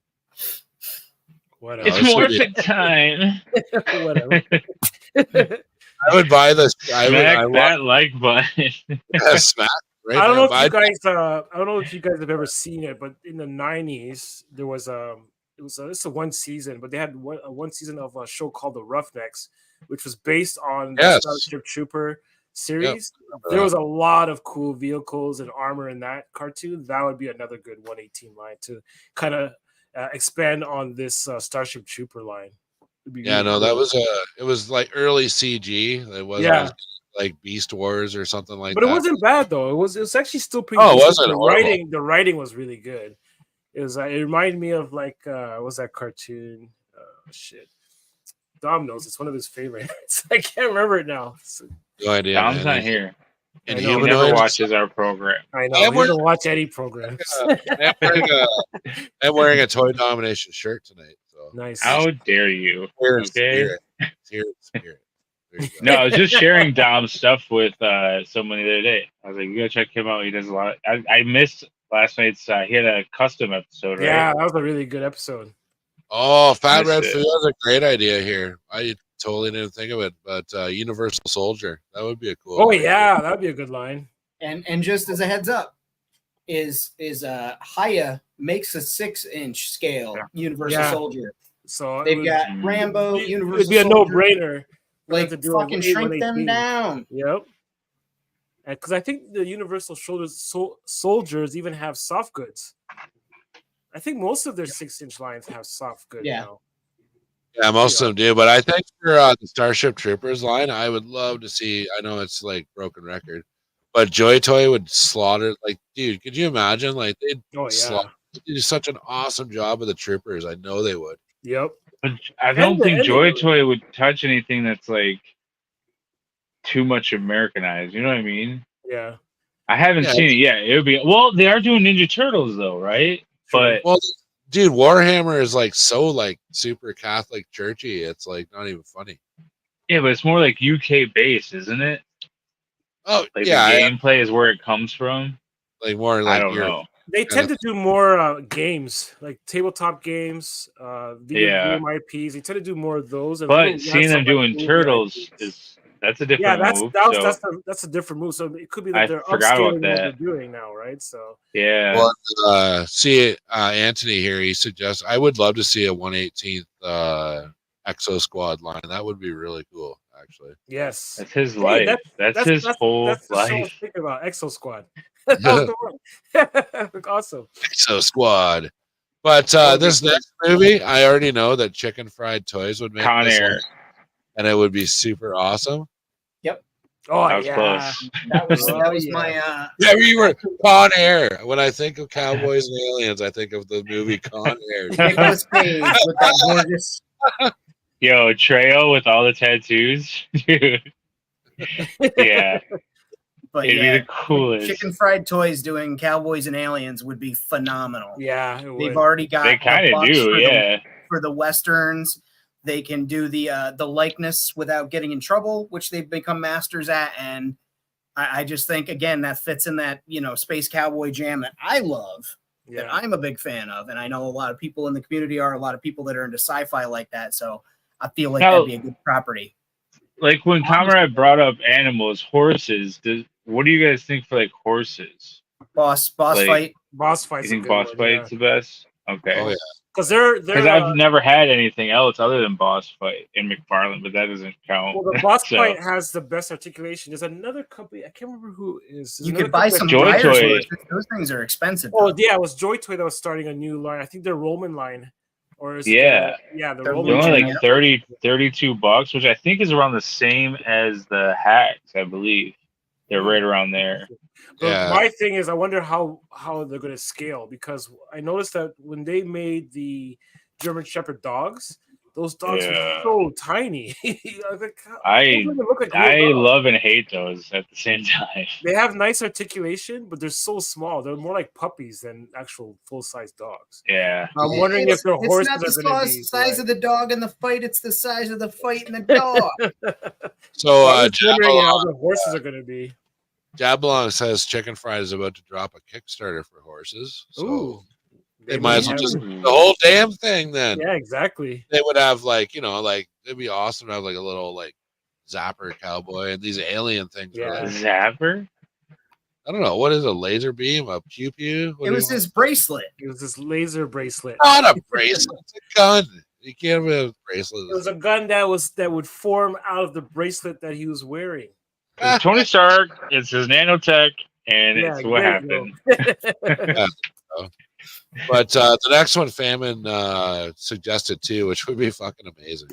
Whatever. It's Oh, so Morphin time. Whatever. I would buy this. I Smack would. that like button. Smack. Right I don't now. know if you I'd- guys. I don't know if you guys have ever seen it, but in the '90s there was this is one season, but they had one season of a show called The Roughnecks, which was based on the Yes. Starship Trooper series. remember There that. was a lot of cool vehicles and armor in that cartoon. That would be another good 118 line to kind of expand on this Starship Trooper line. It'd be Yeah, really no, that cool. was it was like early CG. It wasn't Yeah. as like Beast Wars or something like But that. it wasn't bad though. It was actually still pretty. Oh, it decent. wasn't The horrible. writing was really good. It was. It reminded me of like what was that cartoon? Shit, Dom knows. It's one of his favorites. I can't remember it now. No idea. Tom's man. not here. And I know. He humanoid never is- watches our program. I know. I'm He doesn't watch any programs. I'm wearing a Toy Domination shirt tonight. So Nice. How dare you? Here in Okay. spirit. Here in spirit. There you go. No, I was just sharing Dom's stuff with someone the other day. I was like, you gotta check him out. He does a lot. I missed last night's. He had a custom episode, right? Yeah, that was a really good episode. Oh, Fat Missed Red it. Food is a great idea here. I totally didn't think of it, but Universal Soldier, that would be a cool. Oh idea. yeah, that'd be a good line. And just as a heads up, is Haya makes a 6-inch scale Universal Yeah. Soldier. So it They've would- got Rambo, it Universal would be a Soldier. no-brainer. Like to do a fucking shrink them 118. down. Yep. Because I think the Universal Soldiers even have soft goods. I think most of their 6-inch lines have soft goods Yeah. now. Yeah, most of them do. But I think for the Starship Troopers line, I would love to see. I know it's like broken record, but Joy Toy would slaughter. Like, dude, could you imagine? Like, they'd Oh yeah. slaughter. They do such an awesome job with the Troopers. I know they would. Yep. But I don't And the- think and the- Joy Toy would touch anything that's like too much Americanized. You know what I mean? Yeah. I haven't Yeah. seen it yet. It would be well. They are doing Ninja Turtles though, right? But Well, dude, Warhammer is like so like super Catholic churchy. It's like not even funny. yeah, but it's more like UK based, isn't it? Oh Like yeah, the gameplay is where it comes from. like more like I don't Europe. know. They tend to do more games, like tabletop games, video Yeah. game IPs. They tend to do more of those. And But little seeing less them of, like, doing movie turtles IPs. that's a Yeah, different move. so, that's a different move. So it could be I that they're forgot about upscaling what they're that. doing now, right? So yeah. Well, see, Anthony here. He suggests I would love to see a 118th Exo Squad line. That would be really cool, actually. yes, That's his Hey, life. That's his whole that's the show I was life. thinking about Exo Squad. That was the one. Look awesome. Exo Squad. But That would be this cool. next movie, I already know that Chicken Fried Toys would make Con this Air. one, and it would be super awesome. Oh That was yeah, close. That was Oh, that was yeah. my Yeah, we were Con Air. When I think of cowboys and aliens, I think of the movie Con Air. Nicolas Cage with that gorgeous. Yo, Treo with all the tattoos, dude. Yeah, But it'd yeah, be the coolest. Chicken Fried Toys doing Cowboys and Aliens would be phenomenal. yeah. It They've would. already got They the kind of bucks do, for yeah. for the westerns. They can do the likeness without getting in trouble, which they've become masters at. And I just think again that fits in that space cowboy jam that I love, that Yeah. I'm a big fan of, and I know a lot of people in the community are. A lot of people that are into sci-fi like that. So I feel like Now- that'd be a good property. Like when Comrade brought up animals, horses. What do you guys think for like horses? Boss Like, fight. Boss fights. You think boss fight's the best? Okay. Oh yeah. because they're Because I've never had anything else other than Boss Fight in McFarland, but that doesn't count. well, the Boss So, Fight has the best articulation. There's another company, I can't remember who it is. There's You another could buy company some that- Joy Myers Toy. horses. Those things are expensive. Oh though. yeah, it was Joy Toy that was starting a new line. I think their Roman line, or is Yeah. the They're Roman they're line. only Yeah. like 30, $32, which I think is around the same as the hacks, I believe. They're right around there. But Yeah. my thing is, I wonder how they're going to scale, because I noticed that when they made the German Shepherd dogs, those dogs Yeah. were so tiny. I was like, I- those don't even look like I real dogs. love and hate those at the same time. They have nice articulation, but they're so small. They're more like puppies than actual full-size dogs. Yeah. I'm wondering if their horses not the are going to be size of the dog in the fight. It's the size of the fight in the dog. So I was wondering how Jabalong, the horses are going to be. Jabalong says Chicken Fried is about to drop a Kickstarter for horses. So Ooh, they might as well have- just the whole damn thing then. Yeah, exactly. They would have like, like it'd be awesome to have like a little like zapper cowboy and these alien things. Yeah. Like, Zapper? I don't know. What is a laser beam? A pew pew? It was his bracelet. It was this laser bracelet. Not a bracelet. It's a gun. You can't have a bracelet. It was a gun that would form out of the bracelet that he was wearing. It's Tony Stark, it's his nanotech, and Yeah, it's what there you happened. go. But the next one, Famine suggested too, which would be fucking amazing.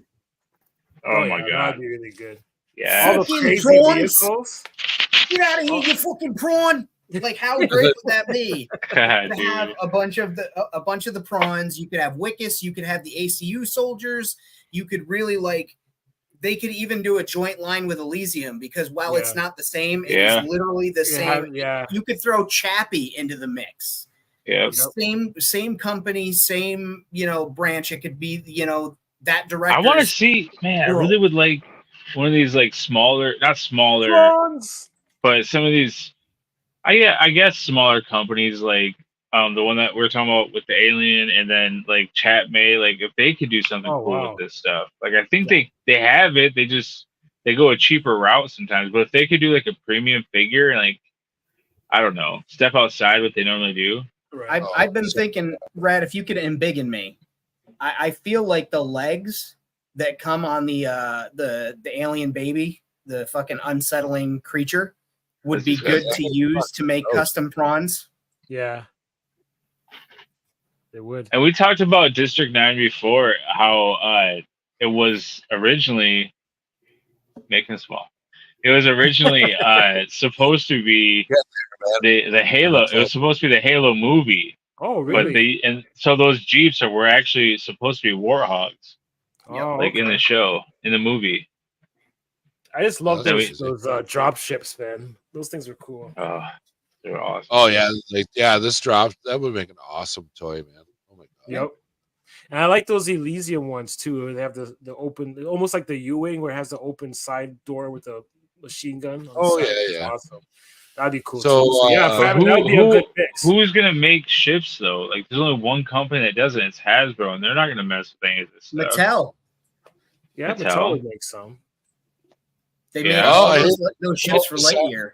Oh my yeah, god. that'd be really good. Yeah. All the Fucking crazy prawns. vehicles. Get out of here, you fucking prawn! Like, how great would that be? God, To have dude. a bunch of the prawns. You could have Wickus. You could have the ACU soldiers. You could really they could even do a joint line with Elysium, because while it's Yeah. not the same, it Yeah. is literally the same. Yeah. You could throw Chappie into the mix. Yep. Same company, same branch. It could be that I director. want to see, man, I really would like one of these like smaller, not smaller, Prawns. but some of these, I guess smaller companies like the one that we're talking about with the Alien, and then like Chat May, like if they could do something Oh, cool wow. with this stuff, like I think they have it, they go a cheaper route sometimes, but if they could do like a premium figure and like, I don't know, step outside what they normally do. Right. I've been thinking, Rad, if you could embiggen me, I feel like the legs that come on the alien baby, the fucking unsettling creature, would be good to use to make custom prawns. Yeah. They would. And we talked about District 9 before, how it was originally making it small. It was originally supposed to be the Halo. It was supposed to be the Halo movie, Oh, really? but so those Jeeps were actually supposed to be Warthogs, Oh, like in okay. the show, in the movie. I just love That's those drop ships, man. Those things are cool. Oh, they were awesome. Oh yeah, this drop that would make an awesome toy, man. Oh my god. Yep. And I like those Elysium ones too. Where they have the open, almost like the U-wing, where it has the open side door with the machine gun. on the Oh, side. yeah, It's yeah. awesome. That'd be cool. So, too. Yeah, uh, that would be a good mix. Who's gonna make ships though? Like, there's only one company that does it. It's Hasbro, and they're not gonna mess with any of this stuff. Mattel. Yeah, Mattel. Mattel would make some. They Yeah. made all Oh, I those ships for Lightyear.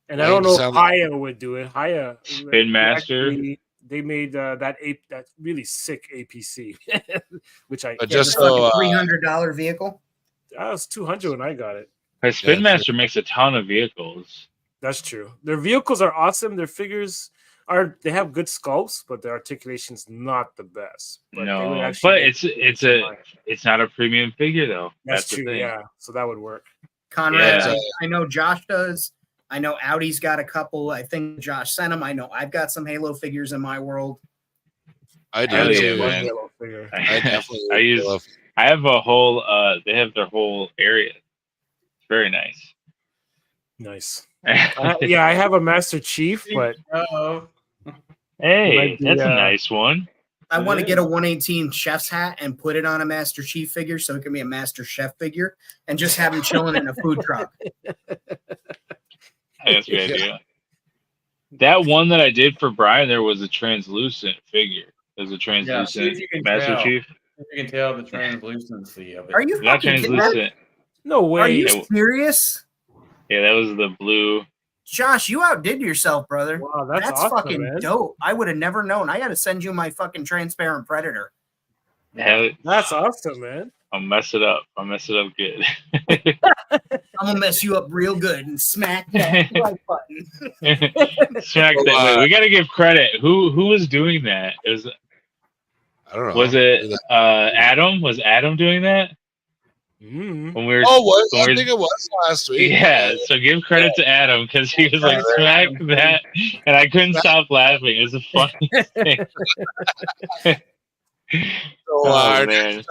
And I Right, don't know if sound like- Haya would do it. Haya, Spin Master. actually, they made that really sick APC, which I But Yeah, just the fucking so $300 vehicle. that was 200 when I got it. Because Spin Yeah, Master makes a ton of vehicles. That's true. Their vehicles are awesome. Their figures they have good sculpts, but their articulation's not the best. But they would No, actually but make it's not a premium figure though. That's the true. thing. Yeah, so that would work. Conrad, Yeah. I know Josh does. I know Audi's got a couple. I think Josh sent them. I know I've got some Halo figures in my world. I do Hell yeah, too, One man. yellow figure. I definitely I use. love I have a whole. They have their whole area. It's very nice. Nice. Yeah, I have a Master Chief, but Oh, Hey, Might be, that's a nice one. I want to Yeah. get a 118 chef's hat and put it on a Master Chief figure so it can be a Master Chef figure and just have him chilling in a food truck. That's a good idea. That one that I did for Brian there was a translucent figure. It was a see if translucent you can Master tell. Chief. you can tell the translucency of it. Are you Not fucking kidding me? translucent. no Are way. you serious? Yeah, that was the blue. Josh, you outdid yourself, brother. Wow, that's That's awesome, fucking man. dope. I would have never known. I got to send you my fucking transparent predator. Hell, That's awesome, man. I'll mess it up. I'll mess it up good. I'm gonna mess you up real good and smack that like button. Smack that. Wait, we gotta give credit. Who was doing that? I don't know. Was it Adam? Was Adam doing that Mm. when we were? I when we think it was last week. Yeah, so give credit to Adam because he was like smack that, and I couldn't stop laughing. It was the funniest thing. So, Oh man,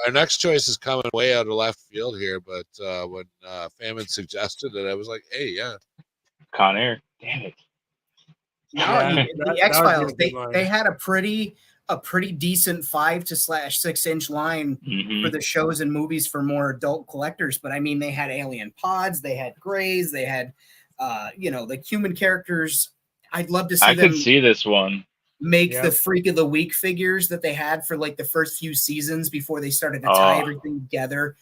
our next choice is coming way out of left field here, but when Famine suggested it, I was like, "Hey, yeah, Con Air. Damn it. No, Yeah, the that X Files would be a good line. they had a pretty decent 5 to /6 inch line Mhm. for the shows and movies for more adult collectors. But I mean, they had alien pods, they had Greys, they had like human characters. I'd love to see I them could see this one. make Yeah. the Freak of the Week figures that they had for like the first few seasons before they started to tie Oh. everything together.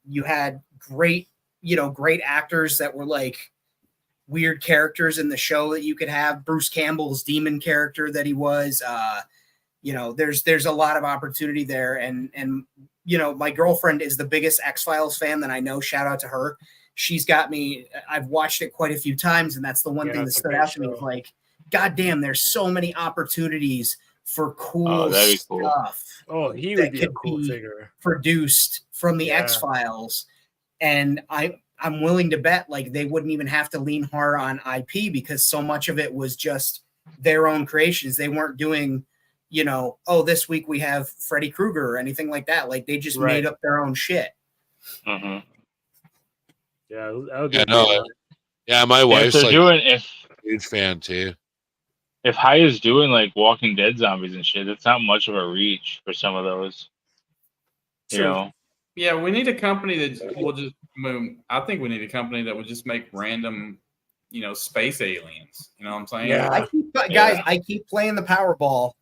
You had great actors that were like weird characters in the show that you could have. Bruce Campbell's demon character that he was. There's a lot of opportunity there, and my girlfriend is the biggest X-Files fan that I know. Shout out to her. She's got me. I've watched it quite a few times, and that's the one Yeah, thing that it's a stood great out to me. show. Is like, God damn, there's so many opportunities for cool Oh, that'd be cool. stuff Oh, he that would be a could cool be figure. produced from the Yeah. X-Files, and I'm willing to bet like they wouldn't even have to lean hard on IP because so much of it was just their own creations. They weren't doing, this week we have Freddy Krueger or anything like that. Like they just Right. made up their own shit. Mhm. Yeah, that would be Yeah, a no, great line. yeah." My If wife's they're like doing a huge fan too. if Haya's doing like Walking Dead zombies and shit, it's not much of a reach for some of those. You True. know, Yeah, we need a company that will just I think we need a company that would just make random, space aliens. You know what I'm saying? Yeah. I keep playing the Powerball.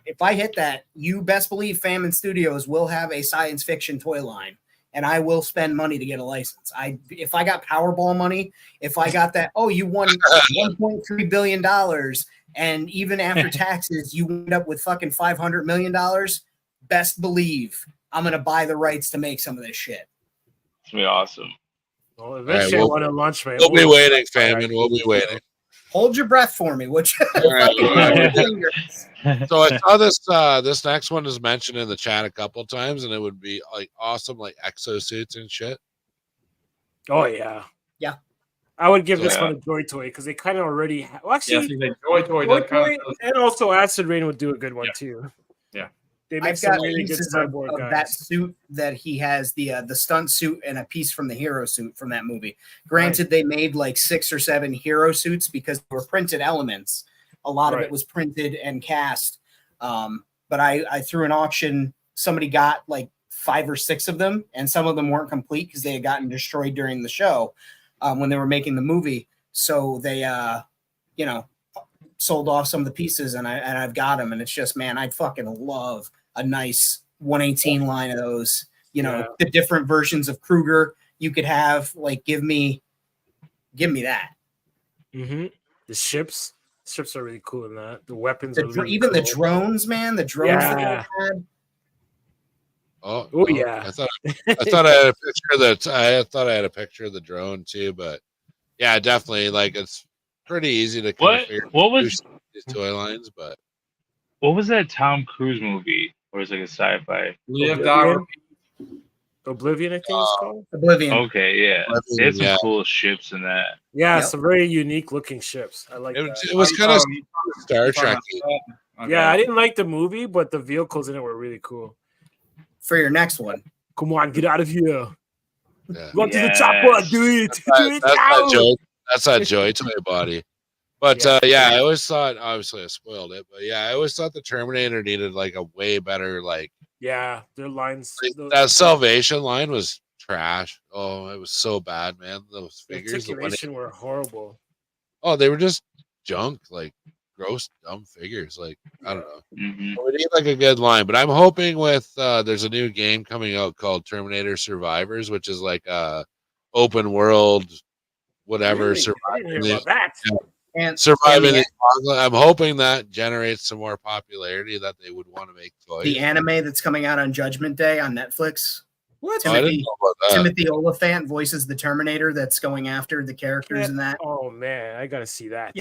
If I hit that, you best believe Famine Studios will have a science fiction toy line, and I will spend money to get a license. If I got Powerball money, if I got that, you won $1.3 billion, and even after taxes, you end up with fucking $500 million. Best believe I'm gonna buy the rights to make some of this shit. it's gonna be awesome. Well, eventually, we'll- I want to launch my We'll be own- waiting, Famine. We'll be waiting. Hold your breath for me, would you? All right, all right. Fingers. So I saw this. This next one is mentioned in the chat a couple of times, and it would be like awesome, like exosuits and shit. Oh yeah, Yeah. I would give this Yeah. one a Joy Toy because they kind of already. Well, Yeah, actually, see, the Joy Toy Joy does kind Toy of and also Acid Rain would do a good one Yeah. too. Yeah. They make I've some got really good pieces of cyborg that guys. suit that he has, the stunt suit and a piece from the hero suit from that movie. Granted, they made like 6 or 7 hero suits because they were printed elements. A lot of Right. it was printed and cast. But I threw an auction. Somebody got like 5 or 6 of them, and some of them weren't complete because they had gotten destroyed during the show when they were making the movie. So they, sold off some of the pieces, and I've got them, and it's just, man, I'd fucking love a nice 118 line of those. Yeah. The different versions of Kruger you could have. Like, give me that. Mm-hmm. The ships are really cool in that. The weapons The are really even the cool. drones, man. The drones that Yeah. they had. Oh, yeah. I thought I had a picture of the. I thought I had a picture of the drone too, but yeah, definitely. Like it's pretty easy to kind of figure What was these toy lines, but that Tom Cruise movie where it's like a sci-fi? Live, Oblivion? die, repeat. Oblivion, I think it's called. Oblivion. Okay, yeah, they had some cool ships in that. Yeah, Yep. some very unique looking ships. I like it, that. it was kind of you Star talking Trek. about that? Okay. Yeah, I didn't like the movie, but the vehicles in it were really cool. For your next one. Come on, get out of here. Yeah. Go to the Yes. chopper, do it. Do it That's now. that joy. That's that joy to my body. But Yeah. I always thought. Obviously, I spoiled it. But yeah, I always thought the Terminator needed like a way better like Yeah, their lines. that Salvation line was trash. Oh, it was so bad, man. Those The figures. the one- articulation were horrible. Oh, they were just junk, like gross, dumb figures. Like I don't know. Hmm. We need like a good line, but I'm hoping with there's a new game coming out called Terminator Survivors, which is like a open world whatever Really? I didn't hear about that. And surviving and the manga. I'm hoping that generates some more popularity that they would want to make toys. the anime that's coming out on Judgment Day on Netflix. What? Oh, I didn't Timothy, know about that. Timothy Oliphant voices the Terminator that's going after the characters in that. Oh man, I gotta see that.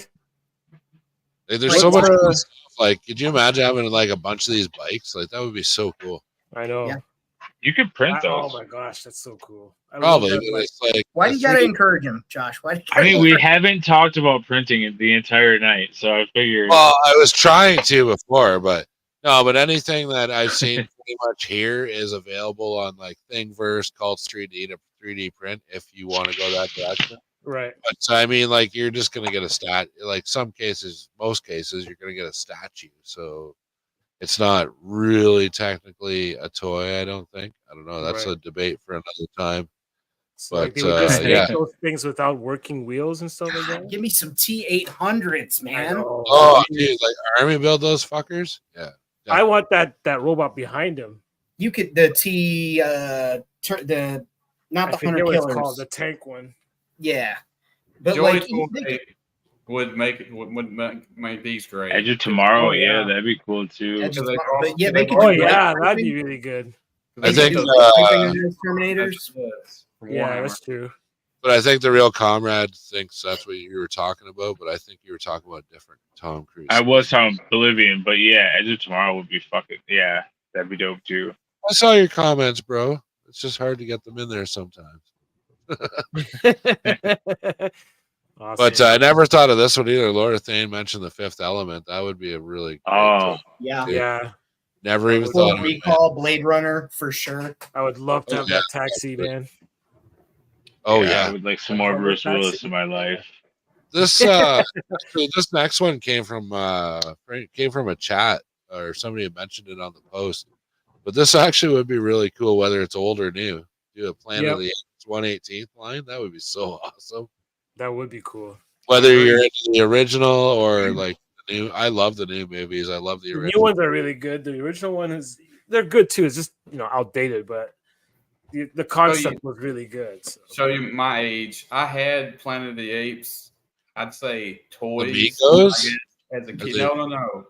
Like, there's Like, so much uh, cool stuff. Like, could you imagine having like a bunch of these bikes? Like, that would be so cool. I know. Yeah. You could print Oh those. my gosh, that's so cool. I love Probably, that, but like, it's like Why do you a gotta 3D encourage him, Josh? Why? Do you I mean, we gotta- haven't talked about printing it the entire night, so I figured. Well, I was trying to before, but no. But anything that I've seen pretty much here is available on like Thingiverse, Cults 3D to 3D print if you want to go that direction. right. But so, I mean, like you're just gonna get a stat. Like some cases, most cases, you're gonna get a statue. So it's not really technically a toy. I don't think. I don't know. That's Right. a debate for another time. So, like, But, they would just make yeah. those things without working wheels and stuff like that. Give me some T800s, I man. know. Oh, dude, like army build those fuckers. Yeah. I want that robot behind him. You could the T the not I the forget Hunter what it's Killers. called, the tank one. Yeah, but Joy like would make these great. Edge of Tomorrow, Oh, yeah. yeah, that'd be cool too. Edge of They Tomorrow, cross- but yeah, they they could Oh do yeah, light that'd be printing. really good. I They think, could do light printing on those Terminators. Yeah, that's true. but I think the real comrade thinks that's what you were talking about. But I think you were talking about different Tom Cruise. I was talking Bolivian, but yeah, Edge of Tomorrow would be fucking yeah, that'd be dope too. I saw your comments, bro. It's just hard to get them in there sometimes. Awesome. But I never thought of this one either. Laura Thane mentioned the Fifth Element. That would be a really great Oh, toy. Yeah, yeah, Never even Full thought of it. Recall, Blade Runner for sure. I would love to Oh, have yeah. that taxi, man. Oh I yeah, would like some more Bruce Taxi. Willis in my life. this so this next one came from a chat or somebody had mentioned it on the post. But this actually would be really cool, whether it's old or new. Do a Planet Yep. of the Apes 118th line. That would be so awesome. That would be cool. Whether you're into the original or like the new, I love the new movies. I love the The original. new ones are really good. The original one they're good too. It's just outdated, but the concept was really good. So. Show you my age. I had Planet of the Apes. I'd say toys. Migos? I guess, as a Are kid. they- No.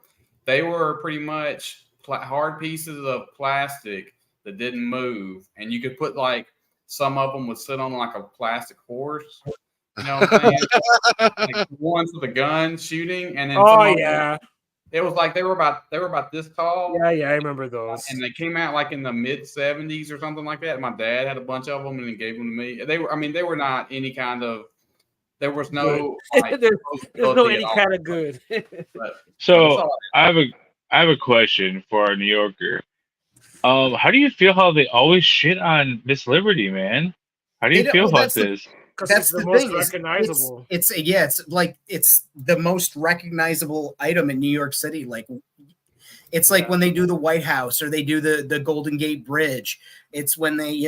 They were pretty much hard pieces of plastic that didn't move, and you could put like some of them would sit on like a plastic horse. You know what I'm saying? Like ones with a gun shooting, and then some Oh of them- yeah, it was like they were about this tall. yeah. I remember those. And they came out like in the mid 70s or something like that. My dad had a bunch of them and he gave them to me. They were not any kind of, there was no, like, There's no posability any at all. kind of good. But So that's all I have a question for our New Yorker. How do you feel how they always shit on Miss Liberty, man? How do you They feel don't- about that's the- this? Because That's it's the the most thing. recognizable. It's the most recognizable item in New York City. Like it's like when they do the White House or they do the Golden Gate Bridge. It's when they,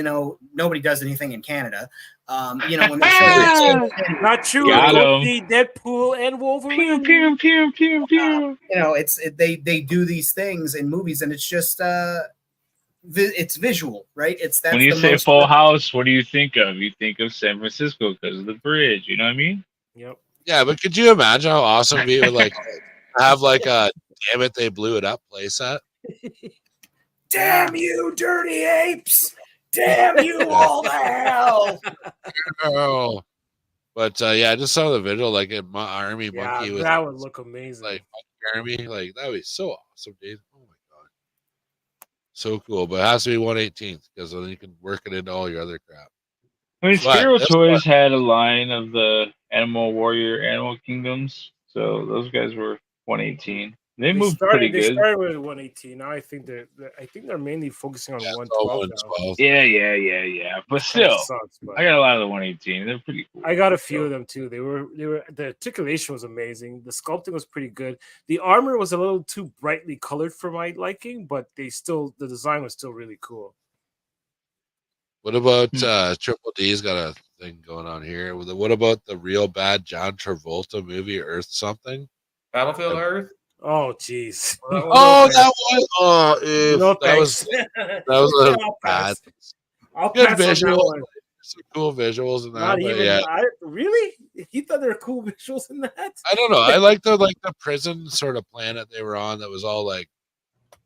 nobody does anything in Canada. When they show Not true. Got Go him. see Deadpool and Wolverine. Pew pew pew pew pew. they do these things in movies and it's just it's visual, right? That's When you the say most- Full House, what do you think of? You think of San Francisco because of the bridge. You know what I mean? Yep. Yeah, but could you imagine how awesome it'd be to like have like a damn it, they blew it up playset? Damn you, dirty apes! Damn you all to hell! Oh. But yeah, I just saw the video like in my army Yeah, monkey with that would look amazing. like Monkey Army. Like that would be so awesome, dude. Oh my god. So cool. But it has to be 118th because then you can work it into all your other crap. I mean, But Spiro that's Toys had a line of the Animal Warrior Animal Kingdoms, so those guys were 118. They moved pretty They good. started with 118. Now I think they're mainly focusing on Yeah, it's all 112 now. 112. Yeah. But Kinda still, sucks, but I got a lot of the 118. They're pretty cool. I got a few of them too. They were the articulation was amazing. The sculpting was pretty good. The armor was a little too brightly colored for my liking, but the design was still really cool. What about Triple D's got a thing going on here? What about the real bad John Travolta movie Earth Something? Battlefield Earth. Oh jeez. Oh, that was No that was thanks. that was a I'll bad. pass. I'll Good pass on that visual. one. some cool visuals in that. Not But even. yeah, Really? You thought there were cool visuals in that? I don't know. I like the prison sort of planet they were on that was all like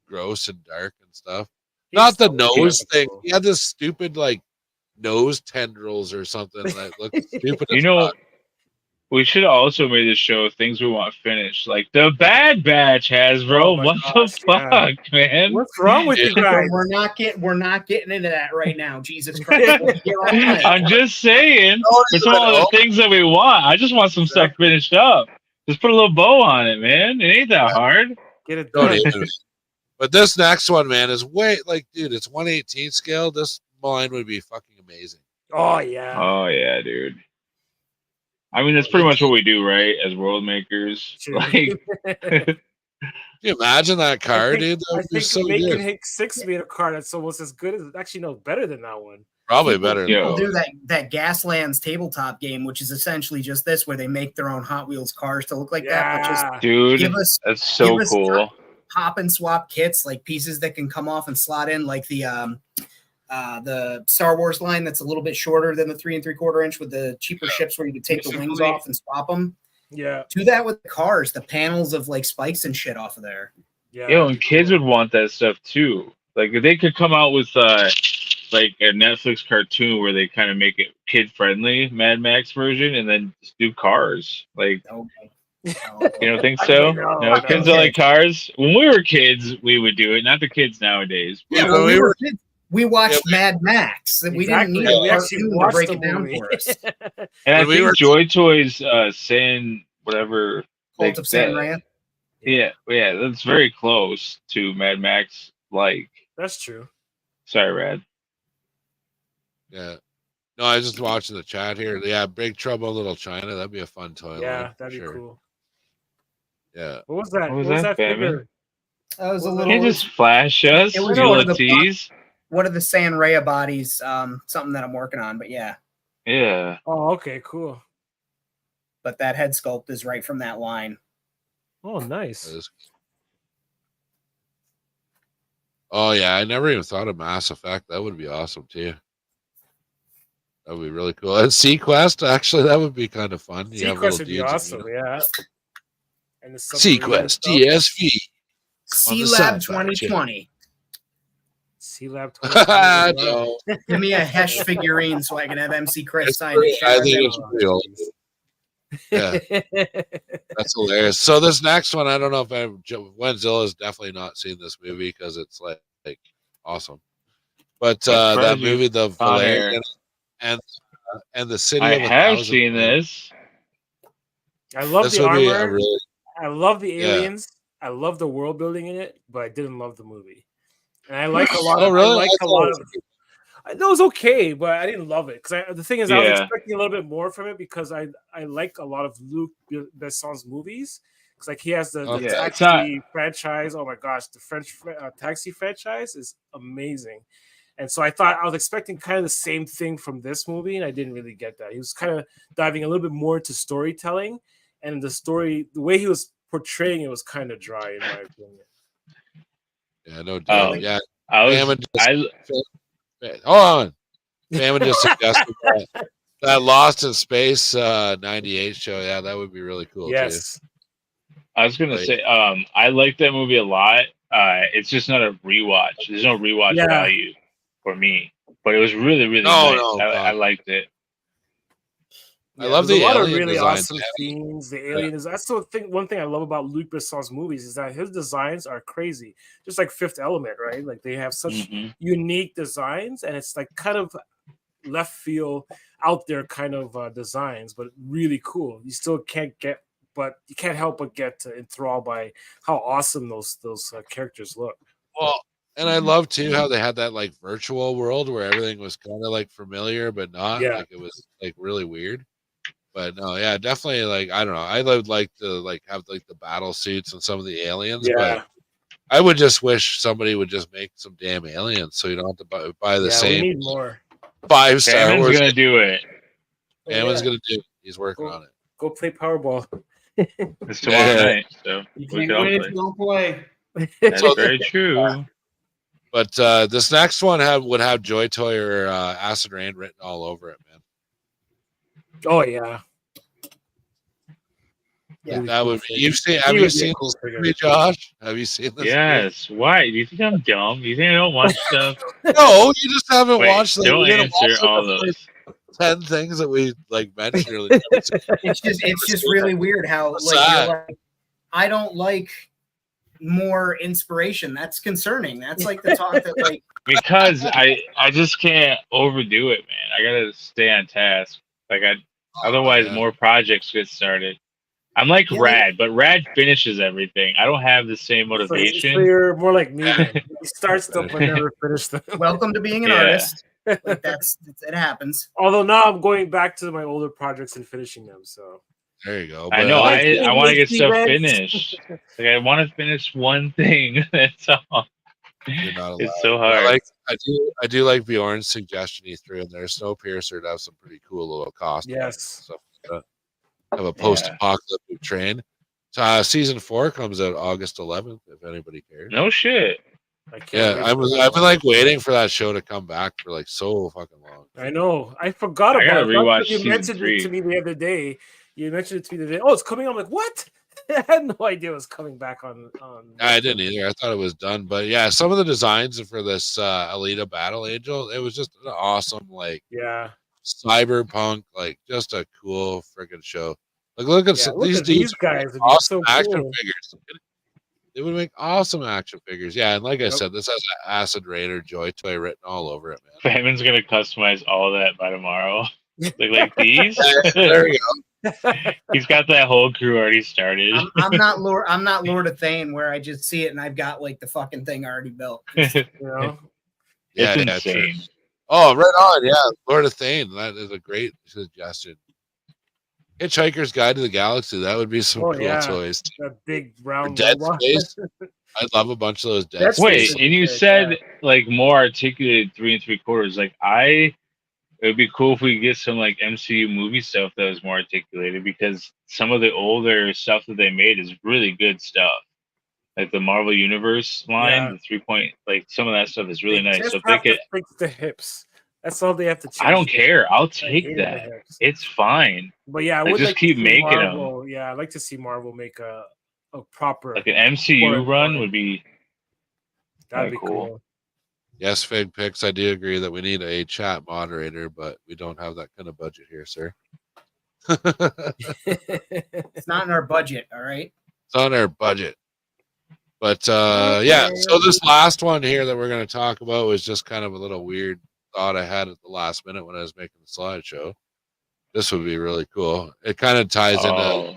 gross and dark and stuff. Not the nose thing. He had this stupid like nose tendrils or something that looked stupid. You as know, fuck. we should have also made this show things we want finished, like the Bad Batch has, bro. Oh my What gosh, the fuck, man? What's wrong with you guys? We're not getting into that right now. Jesus Christ. We'll be all right. I'm just saying, Don't for some even of the know. things that we want, I just want some stuff finished up. Just put a little bow on it, man. It ain't that hard. Get it Don't done. even. But this next one, man, is way like, dude, it's 1/18 scale. This line would be fucking amazing. Oh yeah. Oh yeah, dude. I mean, that's pretty much what we do, right? As world makers, True. like, Can you imagine that car, dude? That I would be think so Making good. Hick 6 made a car that's almost as good as, actually no, better than that one. Probably better. Yeah. People do that Gaslands tabletop game, which is essentially just this, where they make their own Hot Wheels cars to look like that, but just Yeah. dude, give us that's so give us cool. pop and swap kits, like pieces that can come off and slot in, like the Star Wars line that's a little bit shorter than the 3 3/4 inch with the cheaper ships where you could take the wings Basically. off and swap them. Yeah. Do that with the cars, the panels of like spikes and shit off of there. Yeah. Yo, and kids would want that stuff too. Like, if they could come out with like a Netflix cartoon where they kind of make it kid friendly, Mad Max version, and then just do cars. Like, Okay. you don't think so? No, No, no. kids don't like cars. When we were kids, we would do it. Not the kids nowadays. Yeah, Yeah, when we we were- were kids, we watched Yeah, Mad Max. We didn't need Exactly. a We actually cartoon to watched break the it down movie. for us. And I When we think were- Joy Toys saying whatever. Cult of San that- Raya. Yeah, that's very close to Mad Max. Like, That's true. sorry, Rad. Yeah. No, I was just watching the chat here. Yeah, Big Trouble in Little China. That'd be a fun toy line, Yeah, for that'd be sure. cool. Yeah. What was that? What was that, Batman? figure? That was a Well, little. Can't just flash us. It was Feel one a of the tease. What are the San Raya bodies? Something that I'm working on, but yeah. Yeah. Oh, okay, cool. But that head sculpt is right from that line. Oh, nice. That is- Oh yeah, I never even thought of Mass Effect. That would be awesome too. That would be really cool. And Sequest, actually, that would be kind of fun. You have Sequest little would be dudes in awesome, there. yeah. And the submarine Sequest, stuff. DSV. C the Lab Sci-Fi 2020. C-Lab. No, Give me a Hesh figurine so I can have MC Chris it's sign pretty- it. I think it's real. Yeah, that's hilarious. So this next one, I don't know if Wenzilla's definitely not seen this movie because it's like awesome. But that surprised you movie, The on Valerian, air. and the City I of a have Thousand seen Planets. this. I love This the would be a armor. really I love the Yeah. aliens. I love the world building in it, but I didn't love the movie. And I like a lot Oh, of. really? I like I a thought lot it was of. I know it was okay, but I didn't love it because the thing is, I was Yeah. expecting a little bit more from it because I like a lot of Luc Besson's movies because like he has the Okay. Yeah, it's Taxi franchise. Oh my gosh, the French Taxi franchise is amazing. And so I thought I was expecting kind of the same thing from this movie, and I didn't really get that. He was kind of diving a little bit more into storytelling, and the way he was portraying it was kind of dry in my opinion. Yeah, no doubt. Um, Yeah, I was. Famine just, I hold on. Famine just suggested that Lost in Space '98 show. Yeah, that would be really cool too. Yes, I was gonna Right. say. I like that movie a lot. It's just not a rewatch. There's no rewatch Yeah. value for me. But it was really, really No, nice. no, I no. liked it. I love there's the a lot of alien really designs. awesome themes. The alien is that's the thing. One thing I love about Luc Besson's movies is that his designs are crazy, just like Fifth Element, right? Like they have such Mhm. unique designs, and it's like kind of left field, out there kind of designs, but really cool. You still can't get, but you can't help but get enthralled by how awesome those characters look. Well, and I love too how they had that like virtual world where everything was kind of like familiar but not. Yeah. Like it was like really weird. But no, yeah, definitely like I don't know. I would like to like have like the battle suits and some of the aliens, but I would just wish somebody would just make some damn aliens so you don't have to buy the We same need more. 5 Star Famine's Wars. gonna do it. Fammon's Yeah. gonna do it. He's working Cool. on it. Go play Powerball. It's tomorrow Yeah. night, so You we can't can all win if play. you don't play. That's So- very true. But this next one would have Joy Toy or Acid Rain written all over it, man. Oh yeah. Yeah. That would be. Have He you would be a seen cool this figure. movie, Josh? Have you seen this? Yes. Why? Do you think I'm dumb? Do you think I don't watch stuff? Movie? No, you just haven't Wait, watched them. don't You didn't watch answer all the those. first 10 things that we like mentioned earlier. It's just really weird how What's like that? you're like, I don't like more inspiration. That's concerning. That's like the talk that like Because I just can't overdo it, man. I gotta stay on task. Like otherwise yeah. more projects get started. I'm like Yeah, Rad, but Rad finishes everything. I don't have the same So motivation. you're more like me. Then. He starts them but never finish them. welcome to being an Yeah. artist. Like it happens. Although now I'm going back to my older projects and finishing them. So There you go. I But, know. Like, I want to get Lazy stuff Reds. finished. Like I want to finish one thing. That's all. you're not allowed. It's so hard. I do like Bjorn's suggestion he threw in there. Snowpiercer to have some pretty cool little costumes. Yes. Stuff like that. Have a post-apocalyptic train. So, season 4 comes out August 11th. If anybody cares. No shit. I can't Yeah, wait I've been like waiting for that show to come back for like so fucking long. I know. I forgot I gotta about it. rewatch You season mentioned 3. it to me the other day. You mentioned it to me the day. Oh, it's coming. I'm like, what? I had no idea it was coming back on. I didn't either. I thought it was done, but yeah, some of the designs for this Alita Battle Angel, it was just an awesome, like Yeah. cyberpunk, like just a cool freaking show. Like, look at Yeah, look these at these dudes, guys. It'd be awesome so action cool. figures. They would make awesome action figures. Yeah, and like I Yep. said, this has an Acid Rain or Joy Toy written all over it, man. Batman's gonna customize all that by tomorrow. Like these. There you go. He's got that whole crew already started. I'm not Lord of Thane where I just see it and I've got like the fucking thing already built. You know? Yeah, It's yeah, true. insane. Oh, right on. Yeah, Lord of Thane. That is a great suggestion. Hitchhiker's Guide to the Galaxy. That would be some Oh, cool yeah. toys. That big round Dead robot. Space. I'd love a bunch of those Dead That's Space. Wait, Space and you is good, said yeah. like more articulated 3 3/4. Like it would be cool if we could get some like MCU movie stuff that was more articulated because some of the older stuff that they made is really good stuff. Like the Marvel Universe line, Yeah. the 3 like some of that stuff is really They nice. just So if they have to could, fix the hips. That's all they have to change. I don't care. I'll I take hated the that. hips. It's fine. But yeah, I Like, would just like keep to see making 'em. Marvel. Yeah, I'd like to see Marvel make a proper. Like an MCU Or- run would be That'd be cool. cool. Yes, Fig Picks. I do agree that we need a chat moderator, but we don't have that kind of budget here, sir. It's not in our budget, all right? It's on our budget. But yeah, so this last one here that we're going to talk about was just kind of a little weird thought I had at the last minute when I was making the slideshow. This would be really cool. It kind of ties into Oh,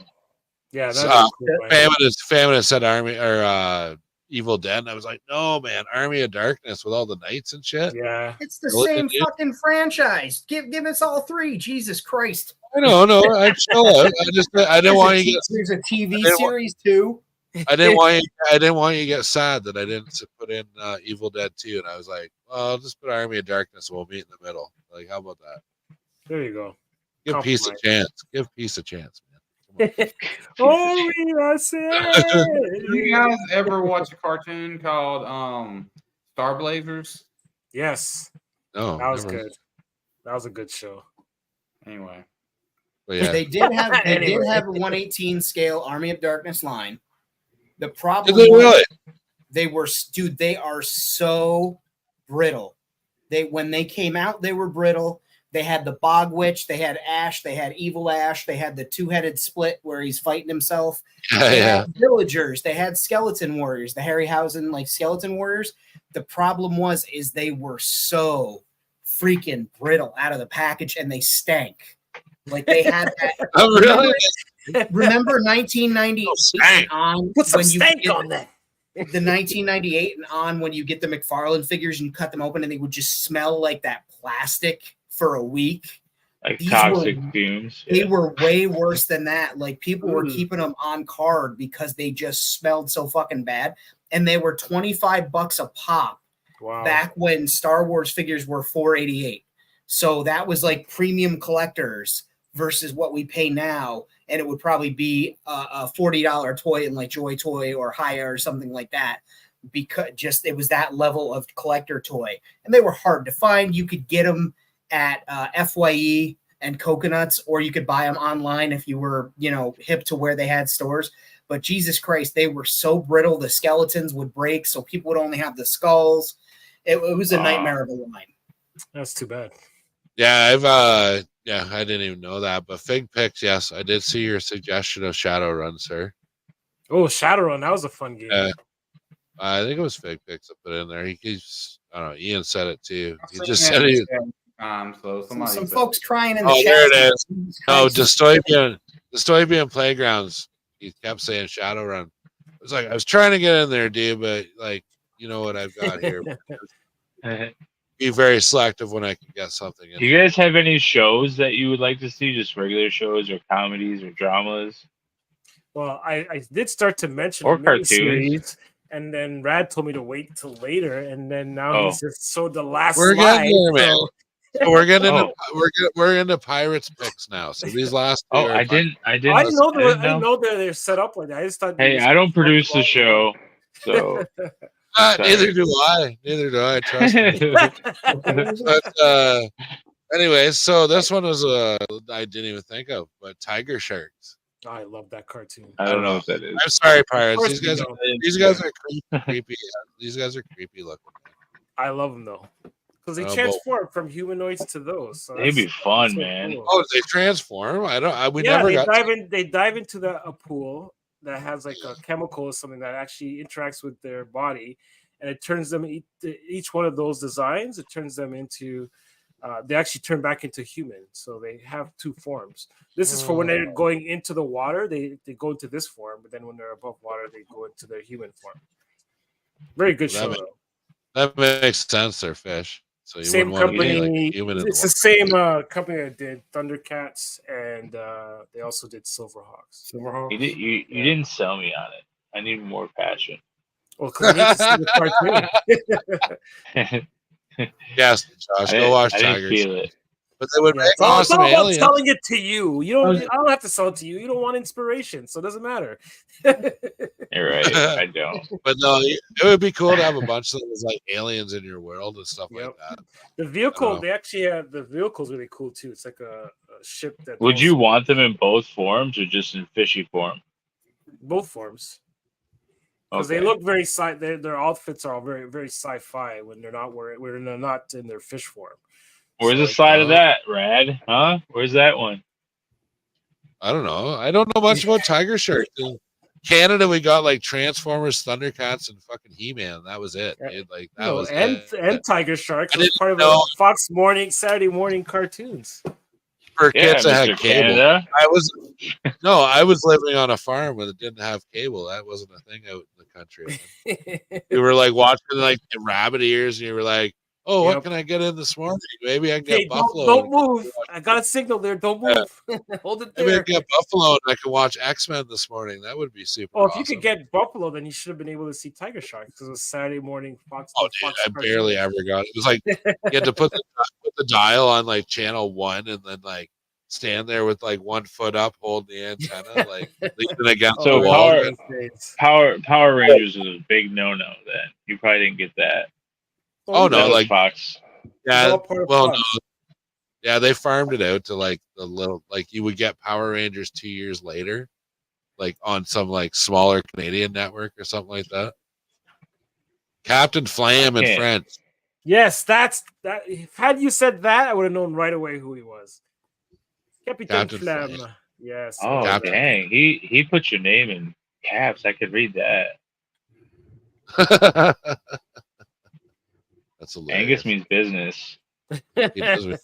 Yeah, So, that'd be cool. man. Famine has said Army or Evil Dead. And I was like, no, man, Army of Darkness with all the knights and shit. Yeah. It's the Really, same dude? fucking franchise. Give us all 3. Jesus Christ. I know, no, I chill out. I didn't want you to get There's a TV I didn't wa- series too. I didn't want you to get sad that I didn't put in Evil Dead 2, and I was like, well, I'll just put Army of Darkness. We'll meet in the middle. Like, how about that? There you go. Give peace a Compromise. chance. Give peace a chance, man. Oh, yes, Do you guys ever watch a cartoon called Star Blazers? Yes, No, that was never. good. That was a good show. Anyway, But yeah, They did have Anyway. a 118 scale Army of Darkness line. The did problem they was really? they are so brittle. When they came out, they were brittle. They had the Bog Witch, they had Ash, they had Evil Ash, they had the 2-headed split where he's fighting himself. Yeah, They yeah. had villagers, they had skeleton warriors, the Harryhausen like skeleton warriors. The problem is they were so freaking brittle out of the package and they stank. Like they had that. Oh, really? Remember 1998 stank. on Put some when you stank get on that. the 1998 and on when you get the McFarlane figures and cut them open and they would just smell like that plastic for a week. like These toxic were- fumes. They were way worse than that. Like people were Mm. keeping them on card because they just smelled so fucking bad. And they were $25 a pop Wow. back when Star Wars figures were $4.88. So that was like premium collectors versus what we pay now. And it would probably be a $40 toy in like Joy Toy or Hiya or something like that. because just it was that level of collector toy, and they were hard to find. You could get them at FYE and Coconuts, or you could buy them online if you were, hip to where they had stores. But Jesus Christ, they were so brittle. The skeletons would break, so people would only have the skulls. It was a nightmare of a line. That's too bad. Yeah, I didn't even know that. But Fig Picks, yes, I did see your suggestion of Shadowrun, sir. Oh, Shadowrun, that was a fun game. I think it was Fig Picks that put it in there. He keeps, I don't know, Ian said it too. He just said he. So Some folks crying in the chat. There it is. No, Christ. Dystopian Playgrounds. He kept saying Shadowrun. It was like I was trying to get in there, dude, but like you know what I've got here. Be very selective when I can get something in. Do you guys have any shows that you would like to see? Just regular shows or comedies or dramas? Well, I did start to mention Or the cartoons. miniseries, and then Rad told me to wait till later, and then now he's just so the last We're slide. getting there, man. So we're getting into Oh. we're into Pirates picks now. So these last two Oh, are I didn't I didn't know I didn't that they're set up like that. I just thought. Hey, I don't produce the show, so Neither do I. Neither do I. Trust me. But anyways, so this one was I didn't even think of, but Tiger Sharks. I love that cartoon. I don't know what that is. I'm sorry, Pirates. course These you guys don't. are creepy. These guys are creepy looking. I love them though, because they Oh, transform from humanoids to those. So They'd be that's fun, so man. cool. Oh, they transform? We never they got dive in. They dive into a pool that has like a chemical or something that actually interacts with their body, and it turns them each one of those designs. It turns them into. They actually turn back into human, so they have two forms. This is for when they're going into the water. They go into this form, but then when they're above water, they go into their human form. Very good That show. makes- though. that makes sense. They're fish. So you Same wouldn't want to be company. like a human in It's the the same company that did Thundercats, and they also did Silverhawks. Silverhawks. You didn't sell me on it. I need more passion. Well, because I need to see the cartoon. Yes, Josh, go watch I didn't Tigers. feel it. But they would Yeah, make it's all awesome about aliens. selling it to you. You don't. I don't have to sell it to you. You don't want inspiration, so it doesn't matter. You're right. I don't. But no, it would be cool to have a bunch of those like aliens in your world and stuff like Yep. that. The I vehicle, don't know. they actually have the vehicle's really cool too. It's like a ship that. Would goes you want them in both forms or just in fishy form? both forms? Because Okay. they look very their outfits are all very very sci-fi when they're not when they're not in their fish form. Where's the So, side of that, Rad? Huh? Where's that one? I don't know. I don't know much about Tiger Shark. In Canada, we got like Transformers, Thundercats, and fucking He-Man. That was it. Yeah. Dude. Like that No, was and it. Tiger Shark I was didn't part of know- the Fox Saturday morning cartoons. For Yeah, kids that had Mr. cable. Canada. I was living on a farm where it didn't have cable. That wasn't a thing out in the country. We were like watching like the rabbit ears, and you were like, "Oh, Yep. what can I get in this morning? Maybe I can get Hey, Buffalo. don't move. I got a signal there. Don't move. Hold it Maybe I there. can get Buffalo, and I can watch X-Men this morning. That would be super. Oh, if awesome. you could get Buffalo, then you should have been able to see Tiger Shark because it was Saturday morning Fox. Oh, dude, Fox I barely ever got it. It was like you had to put the dial on like channel 1, and then like stand there with like 1 foot up, holding the antenna, like leaning against So the wall. Power Rangers is a big no-no. Then you probably didn't get that. Oh, no, That was like- Fox. Yeah, well, Fox. no. Yeah, they farmed it out to like the little, like you would get Power Rangers 2 years later, like on some like smaller Canadian network or something like that. Captain Flam in Okay. French. Yes, that's that. Had you said that, I would have known right away who he was. Captain Captain Flam. Flam. Yes. Oh Captain. dang, he put your name in caps. I could read that. That's hilarious. Angus means business. He does me-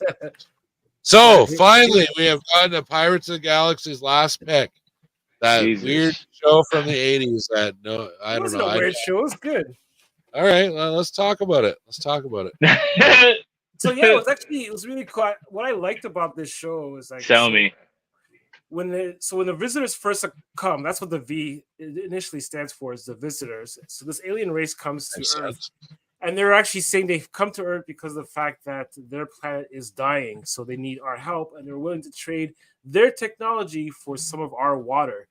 So finally, we have gotten to Pirates of the Galaxy's last pick. That Jesus. weird show from the '80s. That I It don't wasn't know. a weird show. It was good. All right, well, let's talk about it. So yeah, it was really cool. What I liked about this show is like Tell me. when the visitors first come, that's what the V initially stands for, is the visitors. So this alien race comes to Makes Earth, sense. and they're actually saying they've come to Earth because of the fact that their planet is dying, so they need our help, and they're willing to trade their technology for some of our water.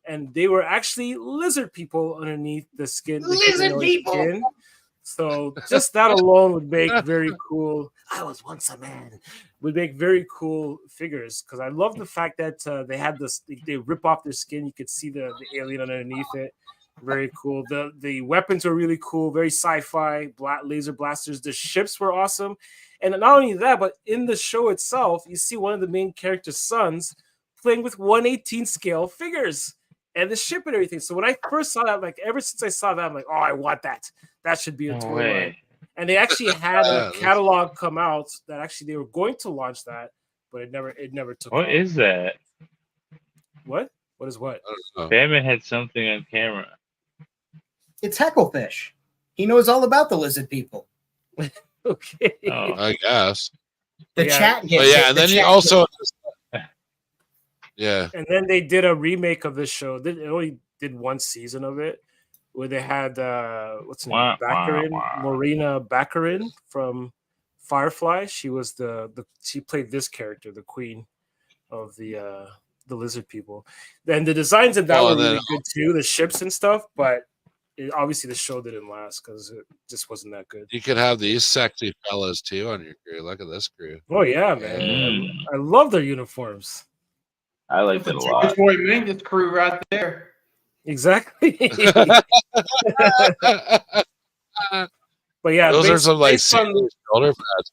and they were actually lizard people underneath the skin. The Lizard humanoid people? skin. So just that alone would make very cool. I was once a man. Would make very cool figures because I love the fact that they had this. They rip off their skin. You could see the alien underneath it. Very cool. The weapons were really cool. Very sci-fi. Laser blasters. The ships were awesome. And not only that, but in the show itself, you see one of the main character's sons playing with 1/18 scale figures and the ship and everything. So when I first saw that, like ever since I saw that, I'm like, oh, I want that. That should be a No toy way. line. And they actually had Yeah, a catalog come out that actually they were going to launch that, but it never took What off. is that? What? What is what? I don't know. Batman had something on camera. It's Hecklefish. He knows all about the lizard people. Okay. Oh. I guess. The Yeah. chat But gets yeah, it. and The then he chat also. Yeah. And then they did a remake of this show. They only did one season of it, where they had what's her name? Wah, wah, Baccarin, wah. Marina Baccarin from Firefly. She was she played this character, the queen of the lizard people. Then the designs of that Well, were and then- really good too, the ships and stuff. But obviously the show didn't last because it just wasn't that good. You could have these sexy fellas too on your crew. Look at this crew. Oh yeah, man! Mm. I love their uniforms. I liked it a lot. Good boy Mingus crew right there. Exactly. But yeah, Those are based- some like based on- serious shoulder pads.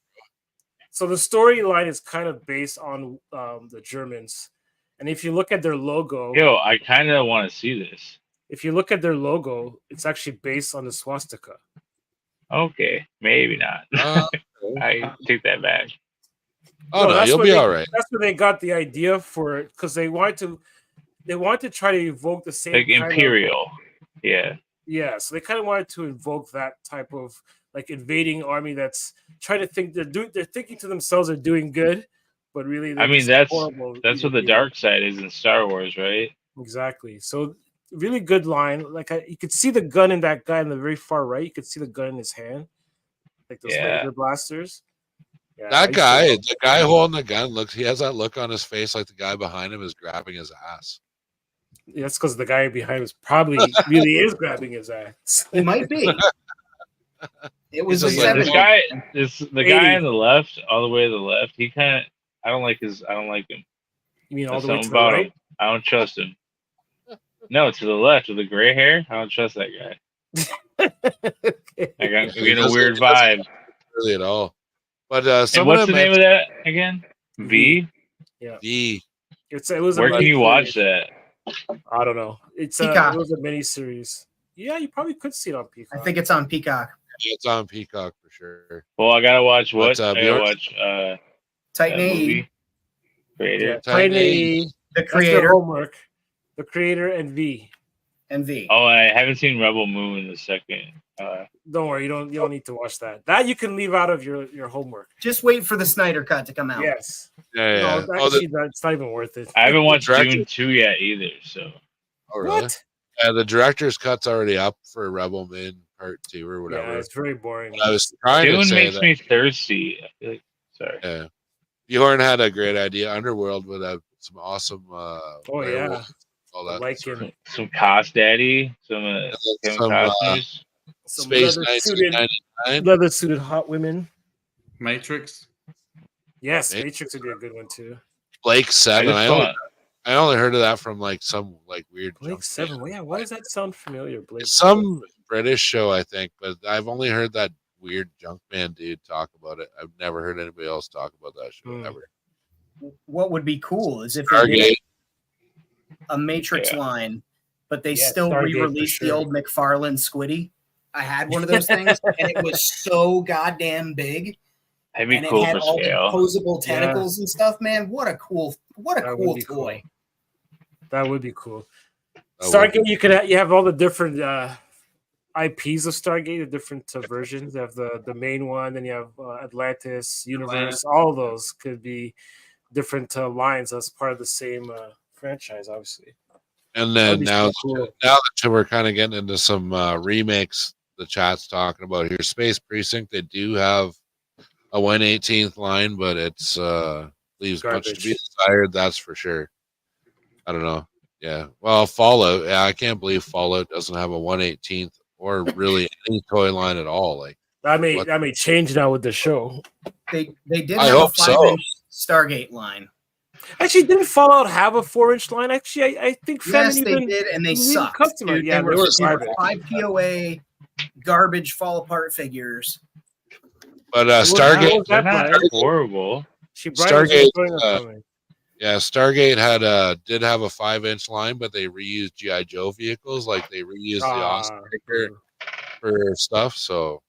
so the storyline is kind of based on the Germans, and if you look at their logo, Yo, I kind of want to see this. if you look at their logo, it's actually based on the swastika. Okay, maybe not. I take that back. Oh no, that's you'll where be they- all right. That's where they got the idea for it because they wanted to try to evoke the same Like kind of- Imperial. Yeah. yeah, so they kind of wanted to invoke that type of like invading army that's trying to think they're thinking to themselves they're doing good, but really I mean, just that's horrible what the evil. dark side is in Star Wars, right? Exactly. So really good line. Like you could see the gun in that guy in the very far right. You could see the gun in his hand, like those Yeah. laser blasters. Yeah, I That used guy, to- the guy holding the gun, he has that look on his face like the guy behind him is grabbing his ass. Yeah, that's because the guy behind him is probably really is grabbing his ass. It might be. It was He's the just like, This 70s. guy, the guy 80. on the left, all the way to the left, he kind of, I don't like him. You mean all There's the way to something the about right? him. I don't trust him. No, to the left with the gray hair. I don't trust that guy. I'm getting a weird vibe. Really at all. But And some what's of the them name of that again? V. the It was. Where a can you watch miniseries. that? I don't know. It Peacock. was a mini series. Yeah, you probably could see it on Peacock. I think it's on Peacock. it's on Peacock for sure. Well, I gotta watch what? What's up, I gotta yours? watch Titan that AE, movie. Creator. Yeah, Titan Titan AE. AE, the that's their creator, homework. The creator and V. and V. Oh, I haven't seen Rebel Moon the second. Don't worry, you don't need to watch that. That you can leave out of your homework. Just wait for the Snyder cut to come out. Yes. Yeah, yeah. No, Oh, actually, it's not even worth it. I haven't watched Director- Dune 2 yet either, so oh, really? What? Yeah, the director's cut's already up for Rebel Moon Part 2 or Yeah, whatever. it's very boring. I was trying to Dune say makes that. me thirsty. I feel like, sorry. Yeah. Bjorn had a great idea. Underworld would have some awesome Oh yeah, werewolves, all that. like it. Some Cost Daddy, some Kevin Some, Costner's. Some Space leather suited, 1999. leather suited hot women. Matrix. Yes, Matrix. Matrix would be a good one too. Blake I 7. just thought, I only heard of that from like some like weird Blake junk 7. band. Well, yeah, why does that sound familiar? Blake. It's some British show, I think, but I've only heard that weird junk band dude talk about it. I've never heard anybody else talk about that show Hmm. ever. What would be cool is if they did Stargate. a Matrix Yeah. line, but they Yeah, still Stargate for re-released the sure. old McFarlane Squiddy. I had one of those things, and it was so goddamn big, that'd be and cool it had for all the scale. opposable tentacles and stuff. Man, what a cool That would cool be cool. toy! That would be cool. That would Stargate, be- you have all the different IPs of Stargate, the different versions. You have the main one, then you have Atlantis, Universe. Atlantis. All of those could be different lines as part of the same franchise, obviously. And That'd then be now, so cool. now that we're kind of getting into some remakes, the chat's talking about here. Space Precinct, they do have a 1/18th line, but it's leaves much to be Garbage. desired. That's for sure. I don't know. Yeah. Well, Fallout. Yeah, I can't believe Fallout doesn't have a 1/18th or really any toy line at all. Like, That may What? that may change now with the show. They did I have a hope so. 5-inch Stargate line. Actually, didn't Fallout have a 4-inch line? Actually, I think Yes, Fenton they even did, and they even sucked. customized. Dude, Yeah, they were it was garbage. 5 POA garbage fall apart figures. But What was Stargate, that, They're not Brian? horrible. Brian was Stargate, showing us something. yeah, Stargate did have a 5-inch line, but they reused GI Joe vehicles. Like they reused the Austin figure for stuff. So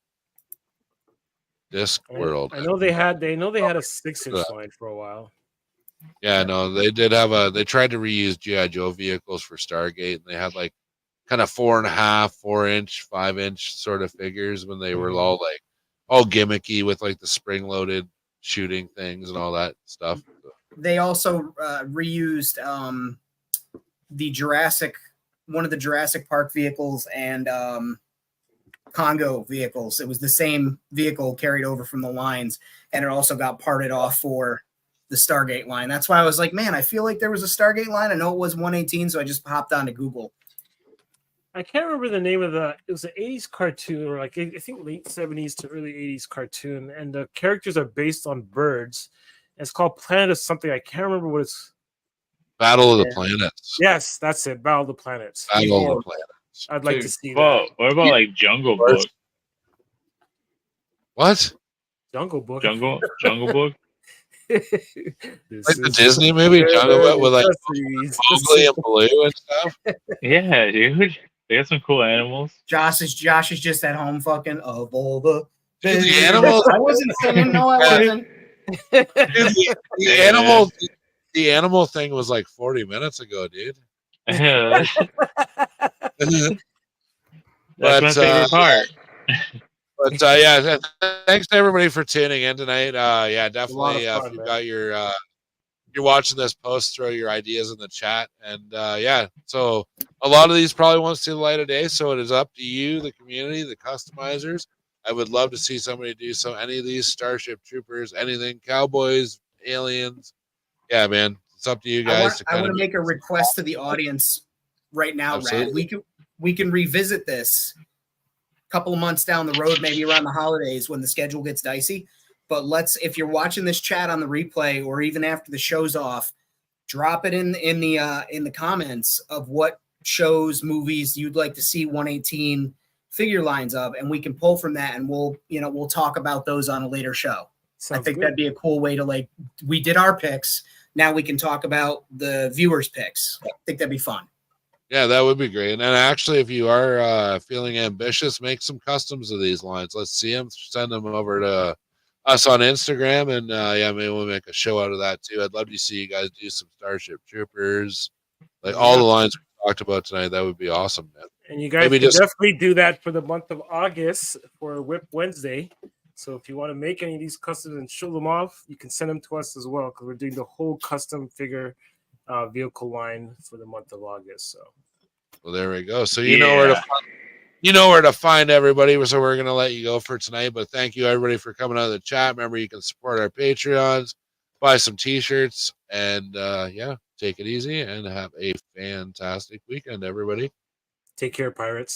Discworld. I know they had a 6-inch line for a while. Yeah, no, they did they tried to reuse GI Joe vehicles for Stargate, and they had like kind of 4.5, 4-inch, 5-inch sort of figures when they were all gimmicky with like the spring-loaded shooting things and all that stuff. They also reused one of the Jurassic Park vehicles and Congo vehicles. It was the same vehicle carried over from the lines, and it also got parted off for the Stargate line. That's why I was like, man, I feel like there was a Stargate line. I know it was 1/18, so I just hopped onto Google. I can't remember the name of it was an 80s cartoon, or like I think late 70s to early 80s cartoon, and the characters are based on birds. It's called Planet of something. I can't remember what it's. Battle of the Planets. Yes, that's it. Battle of the Planets. Battle of the Planets. I'd like to Dude, see Well, what about like Jungle Book? What? that. Jungle Book. Jungle Book? This Like the is- Disney movie Jungle Book with like This Mowgli is- and Baloo and stuff? Yeah, dude. They got some cool animals. Josh is just at home fucking of all the Dude, the animals, I wasn't singing. No, I wasn't. dude, the animal thing was like 40 minutes ago, dude. That's But, my favorite part. But yeah, thanks to everybody for tuning in tonight. Yeah, definitely. fun, If you man. got you're watching this post, throw your ideas in the chat, and yeah. So a lot of these probably won't see the light of day. So it is up to you, the community, the customizers. I would love to see somebody do any of these Starship Troopers, anything, Cowboys, Aliens. Yeah, man, it's up to you guys. I want to make a request to the audience right now, Absolutely. Rad. We can revisit this a couple of months down the road, maybe around the holidays when the schedule gets dicey. But if you're watching this chat on the replay or even after the show's off, drop it in the comments of what shows, movies you'd like to see 1/18 figure lines of, and we can pull from that, and we'll talk about those on a later show. Sounds I think good. that'd be a cool way to we did our picks. Now we can talk about the viewers' picks. I think that'd be fun. Yeah, that would be great. And actually, if you are feeling ambitious, make some customs of these lines. Let's see them. Send them over to us on Instagram, and yeah, maybe we'll make a show out of that too. I'd love to see you guys do some Starship Troopers, like all the lines we talked about tonight. That would be awesome, man. And you guys Maybe can just- definitely do that for the month of August for Whip Wednesday. So if you want to make any of these customs and show them off, you can send them to us as well, because we're doing the whole custom figure vehicle line for the month of August. So Well, there we go. So you know where to find everybody. So we're gonna let you go for tonight. But thank you everybody for coming out of the chat. Remember, you can support our Patreons, buy some t-shirts, and yeah, take it easy and have a fantastic weekend, everybody. take care, pirates.